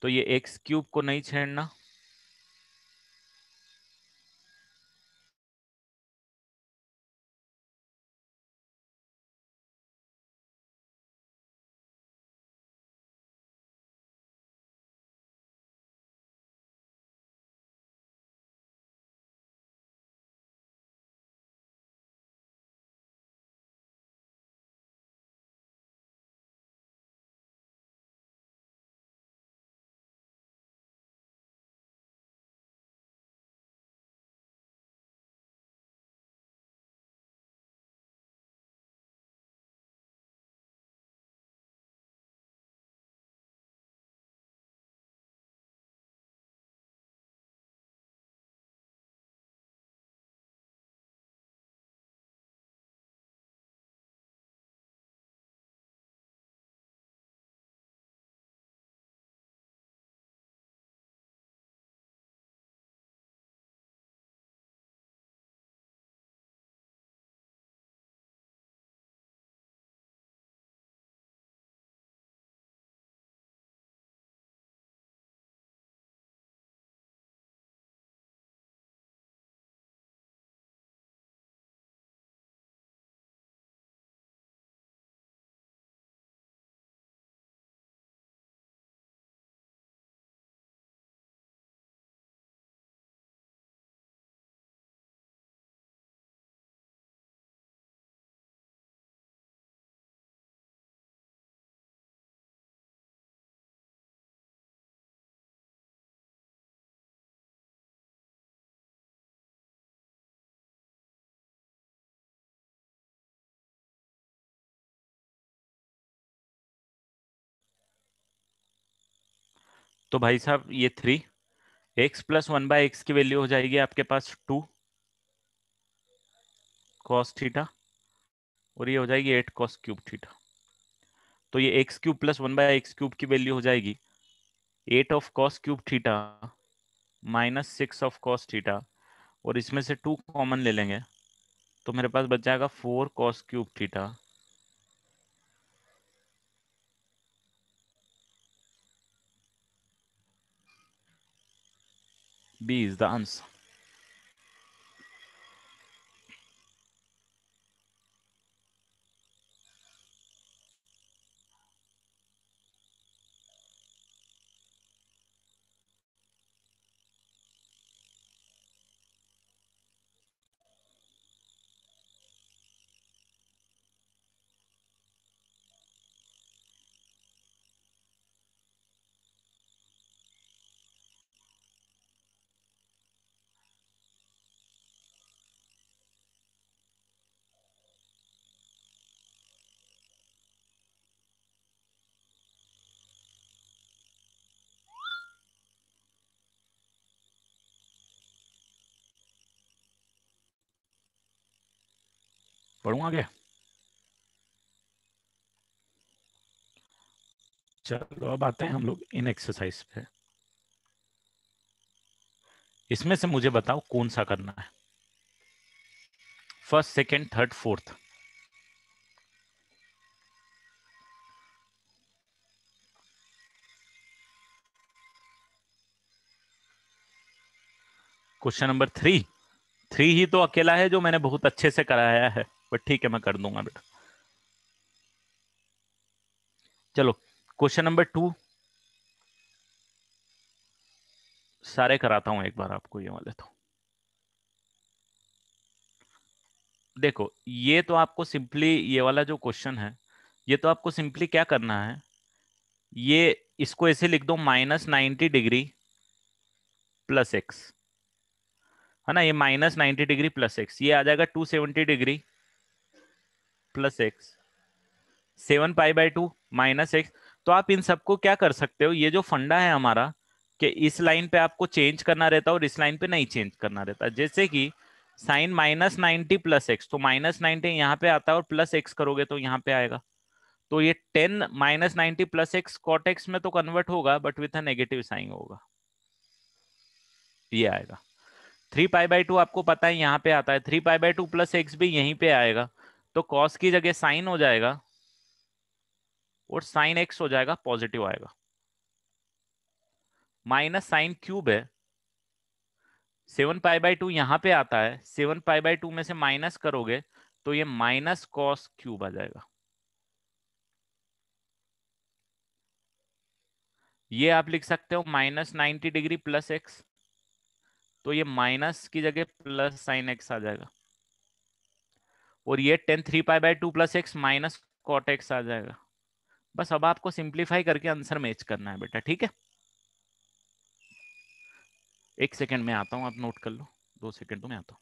तो ये एक्स क्यूब को नहीं छेड़ना, तो भाई साहब ये 3 एक्स प्लस 1/x की value हो जाएगी आपके पास 2 कॉस थीटा, और ये हो जाएगी 8 कॉस क्यूब थीटा। तो ये x cube plus 1/x cube की वैल्यू हो जाएगी 8 of cos cube theta minus 6 of cos theta, और इसमें से 2 कॉमन ले लेंगे तो मेरे पास बच जाएगा 4 cos cube theta. B is the answer. पढ़ूं आगे? चलो अब आते हैं हम लोग इन एक्सरसाइज पे। इसमें से मुझे बताओ कौन सा करना है, first second third fourth. Question number 3, 3 ही तो अकेला है जो मैंने बहुत अच्छे से कराया है, बट ठीक है मैं कर दूंगा बेटा। चलो क्वेश्चन नंबर 2 सारे कराता हूं एक बार आपको, ये वाले तो देखो ये तो आपको सिंपली, ये वाला जो क्वेश्चन है, ये तो आपको सिंपली क्या करना है, ये इसको ऐसे लिख दो -90 डिग्री प्लस एक्स, है ना, ये -90 डिग्री प्लस एक्स, ये आ जाएगा 270 डिग्री प्लस एक्स, 7 पाई/2 माइनस एक्स। तो आप इन सबको क्या कर सकते हो, ये जो फंडा है हमारा, कि इस लाइन पे आपको चेंज करना रहता है और इस लाइन पे नहीं चेंज करना रहता, जैसे कि साइन -90 प्लस एक्स, तो -90 यहाँ पे आता है और प्लस एक्स करोगे तो यहाँ पे आएगा। तो ये 10 -90 प्लस एक्स कॉट एक्स में तो कन्वर्ट होगा, but with a negative sign होगा, ये आएगा। 3 पाई/2 आपको पता है यहाँ पे आता है, 3 पाई/2 प्लस एक्स भी यहीं पे आएगा, तो कॉस की जगह साइन हो जाएगा और साइन एक्स हो जाएगा, पॉजिटिव आएगा। माइनस साइन क्यूब है, 7 पाई/2 यहाँ पे आता है, 7 पाई/2 में से माइनस करोगे तो ये माइनस कॉस क्यूब आ जाएगा। ये आप लिख सकते हो -90 डिग्री प्लस एक्स, तो ये माइनस की जगह प्लस साइन एक्स आ जाएगा, और ये 10 3 पाई/2 plus x minus cot x आ जाएगा। बस अब आपको सिंप्लीफाई करके आंसर मैच करना है बेटा, ठीक है। एक सेकंड में आता हूँ, आप नोट कर लो, 2 सेकंड में आता हूँ।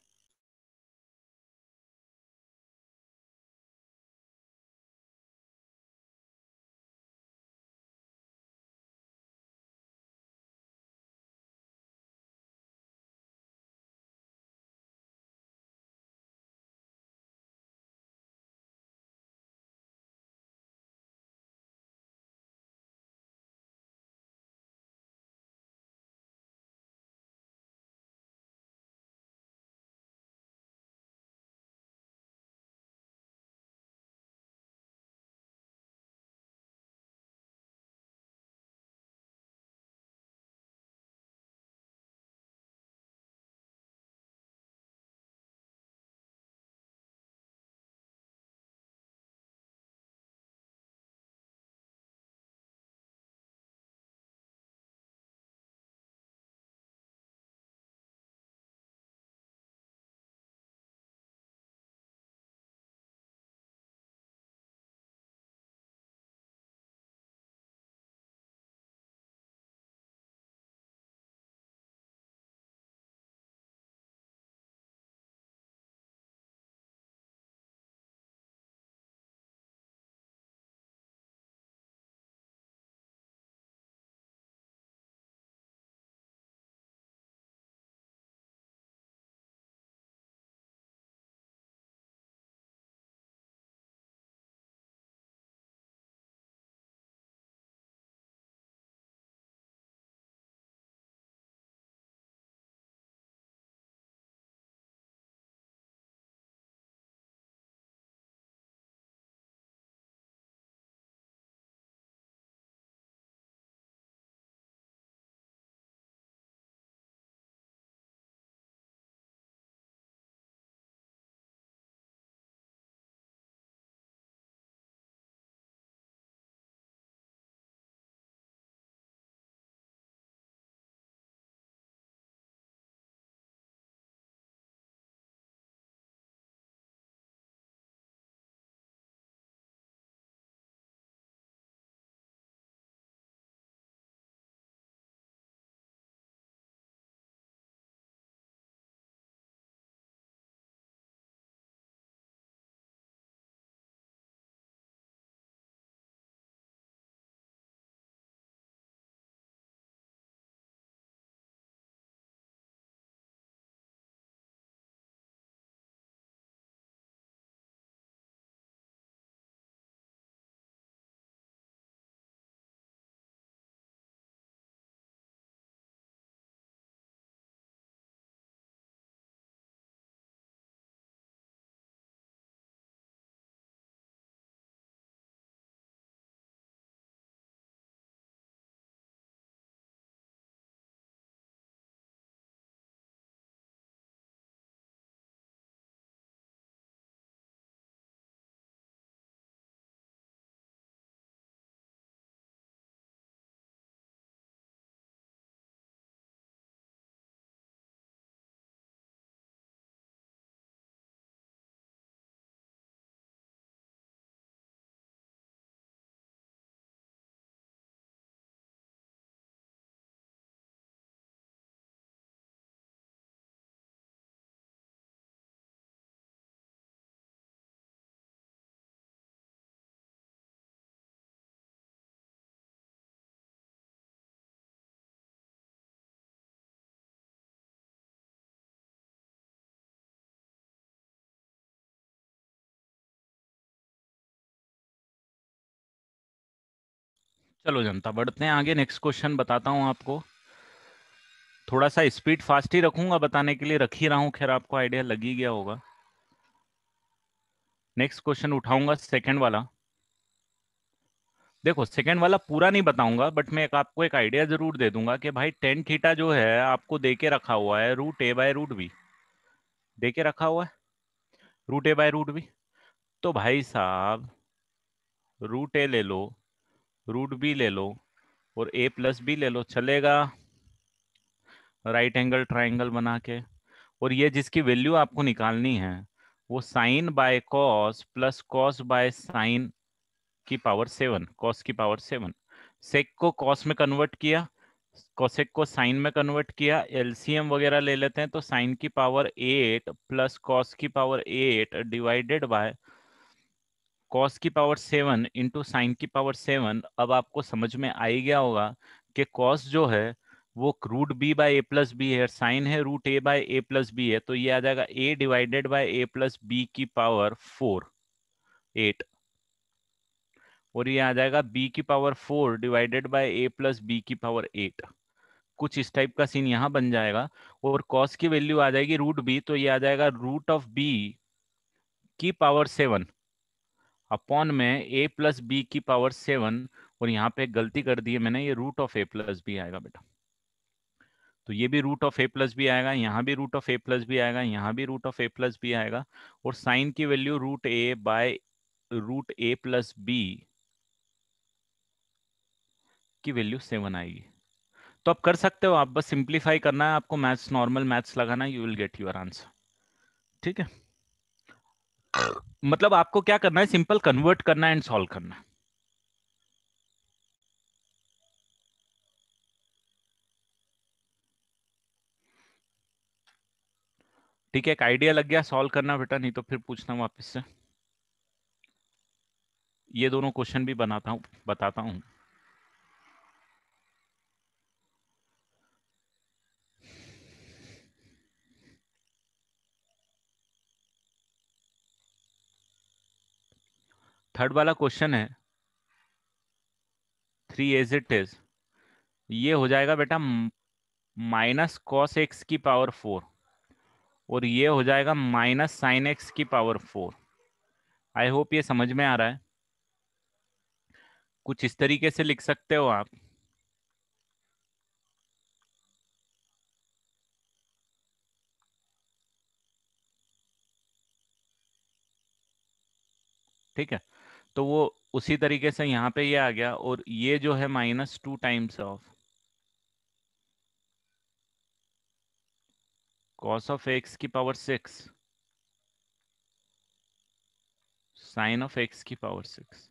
चलो जनता, बढ़ते हैं आगे। नेक्स्ट क्वेश्चन बताता हूं आपको। थोड़ा सा स्पीड फास्ट ही रखूंगा बताने के लिए, रख ही रहा हूं, खैर आपको आइडिया लग ही गया होगा। नेक्स्ट क्वेश्चन उठाऊंगा सेकंड वाला। देखो, सेकंड वाला पूरा नहीं बताऊंगा, बट मैं आपको एक आइडिया जरूर दे दूंगा कि भाई टेन थीटा जो है आपको दे के रखा हुआ है root A by root B, दे के रखा हुआ है root A by root B. तो भाई साहब, रूट ए ले लो, रूट बी ले लो, और ए प्लस बी ले लो, चलेगा राइट एंगल ट्राइंगल बना के। और ये जिसकी वैल्यू आपको निकालनी है वो sine by cos plus cos by sine की पावर 7, कॉस की पावर 7। सेक को कॉस में कन्वर्ट किया, कोसेक को साइन में कन्वर्ट किया, एलसीएम वगैरह ले लेते हैं तो साइन की पावर 8 प्लस कॉस की पावर 8 डिवाइडेड बाय कॉस की पावर 7 इंटू साइन की पावर 7। अब आपको समझ में आ ही गया होगा कि कॉस जो है वो root B by A plus B है, साइन है root A by A plus B है, तो ये आ जाएगा A divided by A plus B की पावर 4, 8। और ये आ जाएगा बी की power 4 divided by A plus B की पावर 8। कुछ इस टाइप का सीन यहाँ बन जाएगा। और कॉस की वैल्यू आ जाएगी रूट बी, तो ये आ जाएगा रूट ऑफ बी की पावर 7 अपॉन में ए प्लस बी की पावर 7। और यहाँ पे एक गलती कर दी है मैंने, ये root of A plus B आएगा बेटा। तो ये भी root of A plus B आएगा, यहाँ भी root of A plus B आएगा, यहाँ भी root of A plus B आएगा। और साइन की value root A by root A plus B की वैल्यू 7 आएगी। तो आप कर सकते हो, आप बस सिंप्लीफाई करना है आपको, मैथ्स नॉर्मल मैथ्स लगाना, you will get your answer. ठीक है, मतलब आपको क्या करना है, सिंपल कन्वर्ट करना है एंड सॉल्व करना है। ठीक है, एक आइडिया लग गया, सॉल्व करना बेटा, नहीं तो फिर पूछना वापस से। ये दोनों क्वेश्चन भी बनाता हूँ, बताता हूँ। थर्ड वाला क्वेश्चन है 3 एज इट इज। ये हो जाएगा बेटा माइनस कॉस एक्स की पावर 4, और ये हो जाएगा माइनस साइन एक्स की पावर 4। आई होप ये समझ में आ रहा है। कुछ इस तरीके से लिख सकते हो आप। ठीक है, तो वो उसी तरीके से यहाँ पे ये आ गया, और ये जो है -2 times of cos of x की पावर 6 साइन ऑफ एक्स की पावर 6।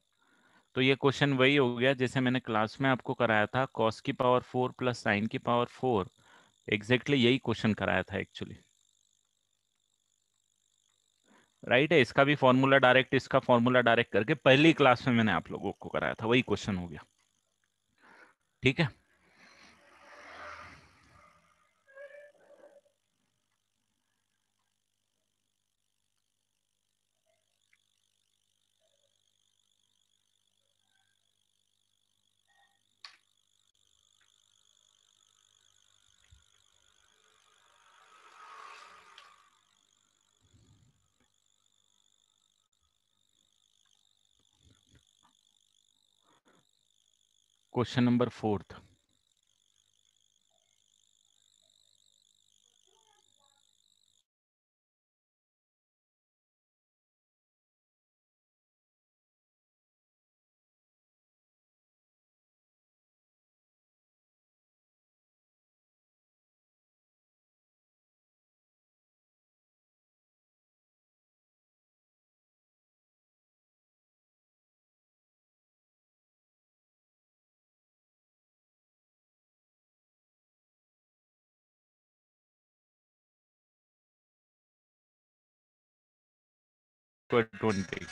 तो ये क्वेश्चन वही हो गया जैसे मैंने क्लास में आपको कराया था, कॉस की पावर 4 प्लस साइन की पावर 4। एग्जैक्टली यही क्वेश्चन कराया था एक्चुअली। राइट है, इसका भी फॉर्मूला डायरेक्ट, इसका फॉर्मूला डायरेक्ट करके पहली क्लास में मैंने आप लोगों को कराया था, वही क्वेश्चन हो गया। ठीक है, क्वेश्चन नंबर 4। तो 20।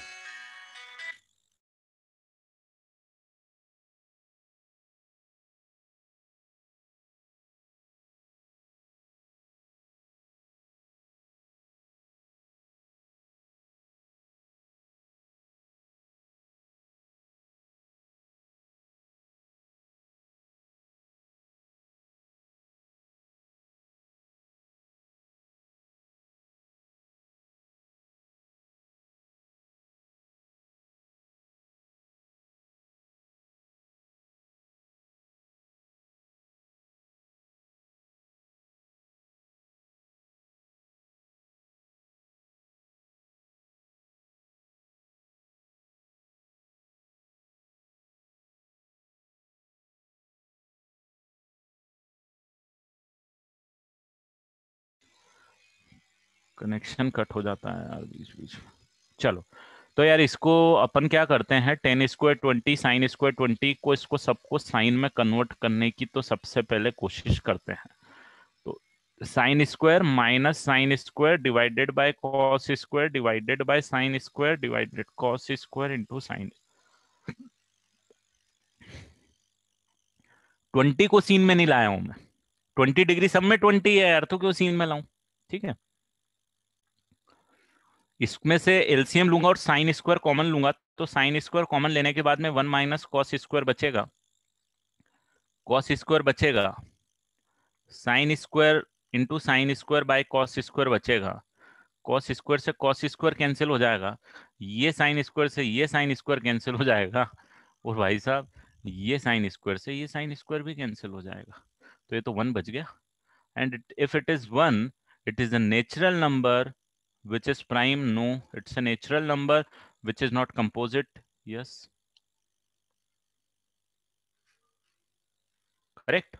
कनेक्शन कट हो जाता है यार बीच बीच में। चलो, तो यार इसको अपन क्या करते हैं, 10 स्क्वायर 20 sin स्क्वायर 20 को, इसको सबको साइन में कन्वर्ट करने की तो सबसे पहले कोशिश करते हैं। तो sine square minus sine square divided by cos square divided by sine square divided cos square into sine. 20 को सीन में नहीं लाया हूं मैं, 20 डिग्री सब में 20 है यार, तो क्यों सीन में लाऊं। ठीक है, इसमें से एलसीएम लूंगा और साइन स्क्वायर कॉमन लूंगा, तो साइन स्क्वायर कॉमन लेने के बाद में 1 माइनस कॉस स्क्वायर बचेगा, कॉस स्क्वायर बचेगा, sine square into sine square by cos square बचेगा, कॉस स्क्वायर से कॉस स्क्वायर कैंसिल हो जाएगा, ये साइन स्क्वायर से ये साइन स्क्वायर कैंसिल हो जाएगा, और भाई साहब ये साइन स्क्वायर से ये साइन स्क्वायर भी कैंसिल हो जाएगा, तो ये तो 1 बच गया। And if it is 1, it is a natural number which is prime, no, it's a natural number which is not composite, yes, correct।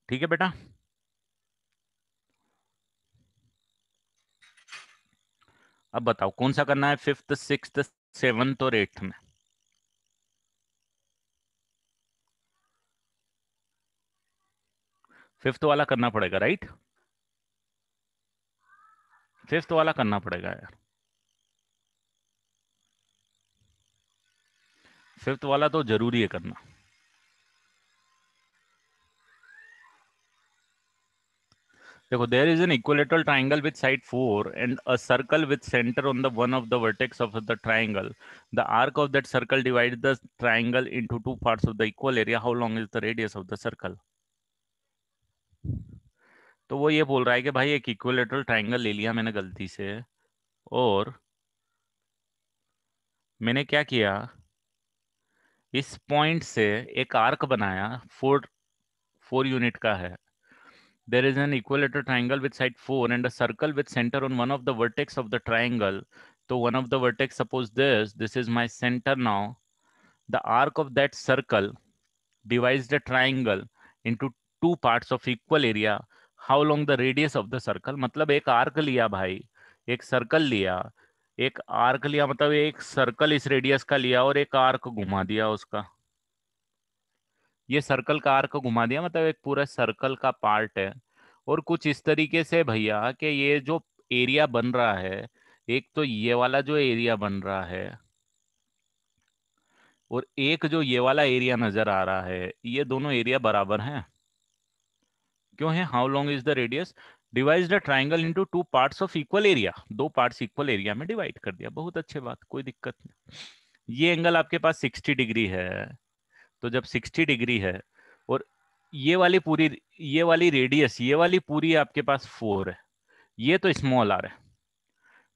ठीक है बेटा, अब बताओ कौन सा करना है, फिफ्थ सिक्स्थ सेवंथ और एट्थ में। फिफ्थ वाला करना पड़ेगा, राइट, फिफ्थ वाला करना पड़ेगा यार, फिफ्थ वाला तो जरूरी है करना। देखो, there is an equilateral triangle with side 4 and a circle with centre on the one of the vertex of the triangle, the arc of that circle divide the triangle into two parts of the equal area, how long is the radius of the circle. तो वो ये बोल रहा है कि भाई एक equilateral triangle ले लिया मैंने गलती से, और मैंने क्या किया, इस पॉइंट से एक आर्क बनाया, 4 यूनिट का है। There is an equilateral triangle with side 4 and a circle with centre on one of the vertex of the triangle, तो one of the vertex, suppose this is my centre now, the arc of that circle divides the triangle into two parts of equal area, how long the radius of the circle। मतलब एक arc लिया भाई, एक circle लिया, एक arc लिया, मतलब एक सर्कल इस रेडियस का लिया और एक आर्क घुमा दिया उसका, ये सर्कल का आर्क घुमा दिया, मतलब एक पूरा सर्कल का पार्ट है। और कुछ इस तरीके से भैया कि ये जो एरिया बन रहा है, एक तो ये वाला जो एरिया बन रहा है, और एक जो ये वाला एरिया नजर आ रहा है, ये दोनों एरिया बराबर हैं। क्यों है, how long is the radius, divide the triangle into two parts of equal area, दो पार्ट्स इक्वल एरिया में डिवाइड कर दिया, बहुत अच्छे बात, कोई दिक्कत नहीं। ये एंगल आपके पास 60 डिग्री है, तो जब 60 डिग्री है, और ये वाली पूरी, ये वाली रेडियस, ये वाली पूरी आपके पास 4 है, ये तो स्मॉल आर है,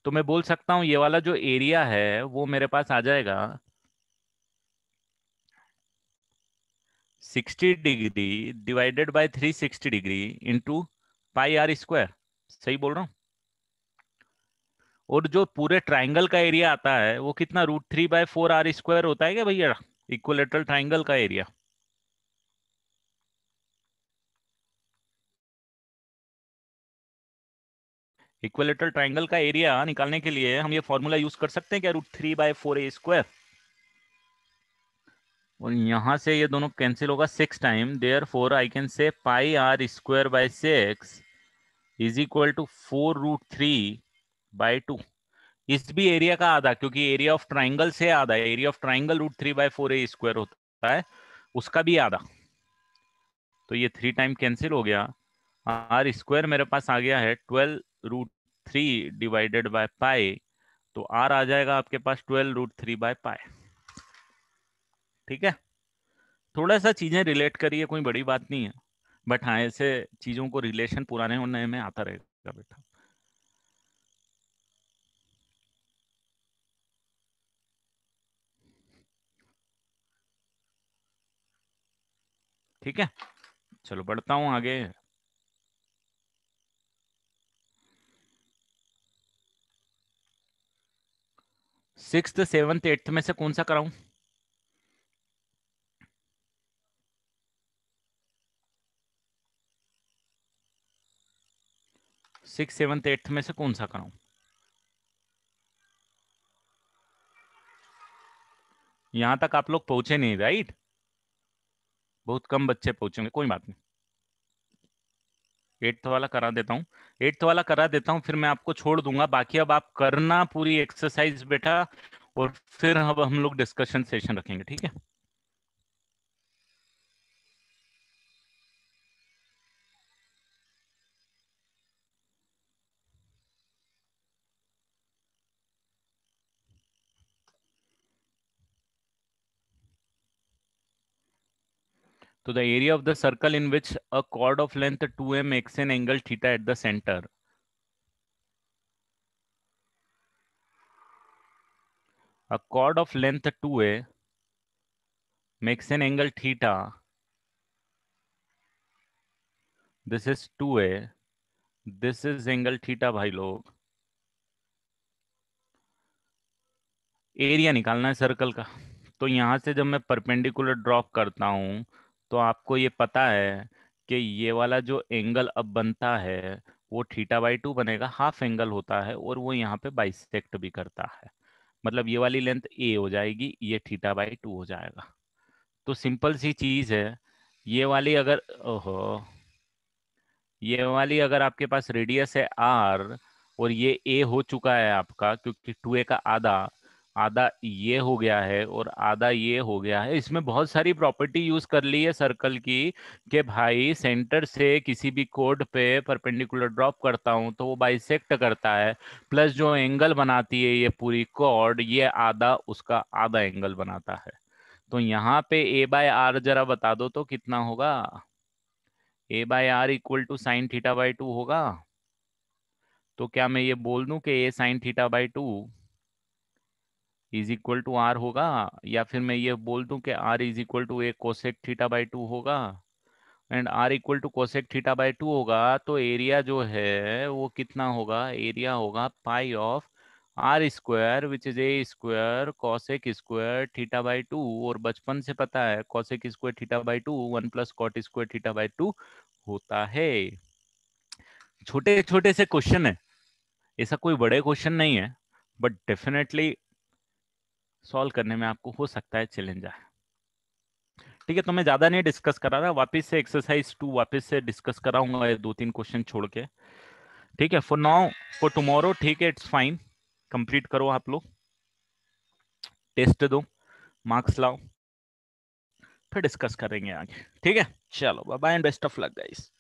तो मैं बोल सकता हूं ये वाला जो एरिया है वो मेरे पास आ जाएगा 60 degree divided by 360 degree into pi r square, सही बोल रहा हूँ। और जो पूरे ट्राइंगल का एरिया आता है वो कितना, √3/4 r² होता है क्या भैया, इक्विलेटरल ट्राइंगल का एरिया। इक्विलेटरल ट्राइंगल का एरिया निकालने के लिए हम ये फॉर्मूला यूज कर सकते हैं क्या, √3/4a²। और यहां से ये दोनों कैंसिल होगा 6 time, therefore I can say πr²/6 is equal to 4√3/2। इस भी एरिया का आधा, क्योंकि एरिया ऑफ ट्राइंगल से आधा, एरिया ऑफ ट्राइंगल √3/4a² होता है, उसका भी आधा, तो ये 3 टाइम कैंसिल हो गया, r² मेरे पास आ गया है 12√3 डिवाइडेड बाय पाई, तो r आ जाएगा आपके पास 12√3/पाई। ठीक है, थोड़ा सा चीजें रिलेट करिए, कोई बड़ी बात नहीं है, बट हाँ ऐसे चीजों को रिलेशन पुराने और नए में आता रहेगा बेटा। ठीक है, चलो बढ़ता हूँ आगे। सिक्स्थ, सेवंथ, एट्थ में से कौन सा कराऊं? सिक्स, सेवंथ, एट्थ में से कौन सा कराऊं? यहां तक आप लोग पहुंचे नहीं, राइट? बहुत कम बच्चे पहुंचेंगे, कोई बात नहीं। एट्थ वाला करा देता हूँ, एट्थ वाला करा देता हूँ, फिर मैं आपको छोड़ दूंगा। बाकी अब आप करना पूरी एक्सरसाइज बेटा, और फिर अब हम लोग डिस्कशन सेशन रखेंगे, ठीक है? तो the area of the circle in which a chord of length 2a makes an angle theta at the center. A chord of length 2a makes an angle theta. This is 2a. This is angle theta भाई लोग। Area निकालना है circle का। तो यहाँ से जब मैं परपेंडिकुलर ड्रॉप करता हूँ, तो आपको ये पता है कि ये वाला जो एंगल अब बनता है वो θ/2 बनेगा, हाफ एंगल होता है, और वो यहाँ पे बाइसेक्ट भी करता है। मतलब ये वाली लेंथ ए हो जाएगी, ये θ/2 हो जाएगा। तो सिंपल सी चीज है। ये वाली अगर, ओहो, ये वाली अगर आपके पास रेडियस है आर, और ये ए हो चुका है आपका, क्योंकि 2a का आधा, आधा ये हो गया है और आधा ये हो गया है। इसमें बहुत सारी प्रॉपर्टी यूज कर ली है सर्कल की, कि भाई सेंटर से किसी भी कोड पे परपेंडिकुलर ड्रॉप करता हूं तो वो बाइसेक्ट करता है, प्लस जो एंगल बनाती है ये पूरी कॉर्ड, ये आधा उसका आधा एंगल बनाता है। तो यहाँ पे a/r जरा बता दो तो कितना होगा? a/r इक्वल टू sin θ/2 होगा। तो क्या मैं ये बोल दूं कि a sin θ/2 is equal to R होगा, या फिर मैं ये बोल दूं कि r is equal to a cosec θ/2 होगा? And r equal to cosec θ/2 होगा, तो एरिया जो है वो कितना होगा? एरिया होगा pi of R square which is A square cosec square θ/2। और बचपन से पता है cosec square θ/2 1 plus cot square θ/2 होता है। छोटे छोटे से क्वेश्चन है, ऐसा कोई बड़े क्वेश्चन नहीं है, बट डेफिनेटली सॉल्व करने में आपको हो सकता है चैलेंज आए। ठीक है, तो मैं ज्यादा नहीं डिस्कस करा रहा, वापस से एक्सरसाइज 2 वापस से डिस्कस कराऊंगा, ये 2-3 क्वेश्चन छोड़ के। ठीक है, फॉर नाउ, फॉर टुमारो, ठीक है, इट्स फाइन। कंप्लीट करो आप लोग, टेस्ट दो, मार्क्स लाओ, फिर डिस्कस करेंगे आगे। ठीक है, चलो bye bye and best of luck guys.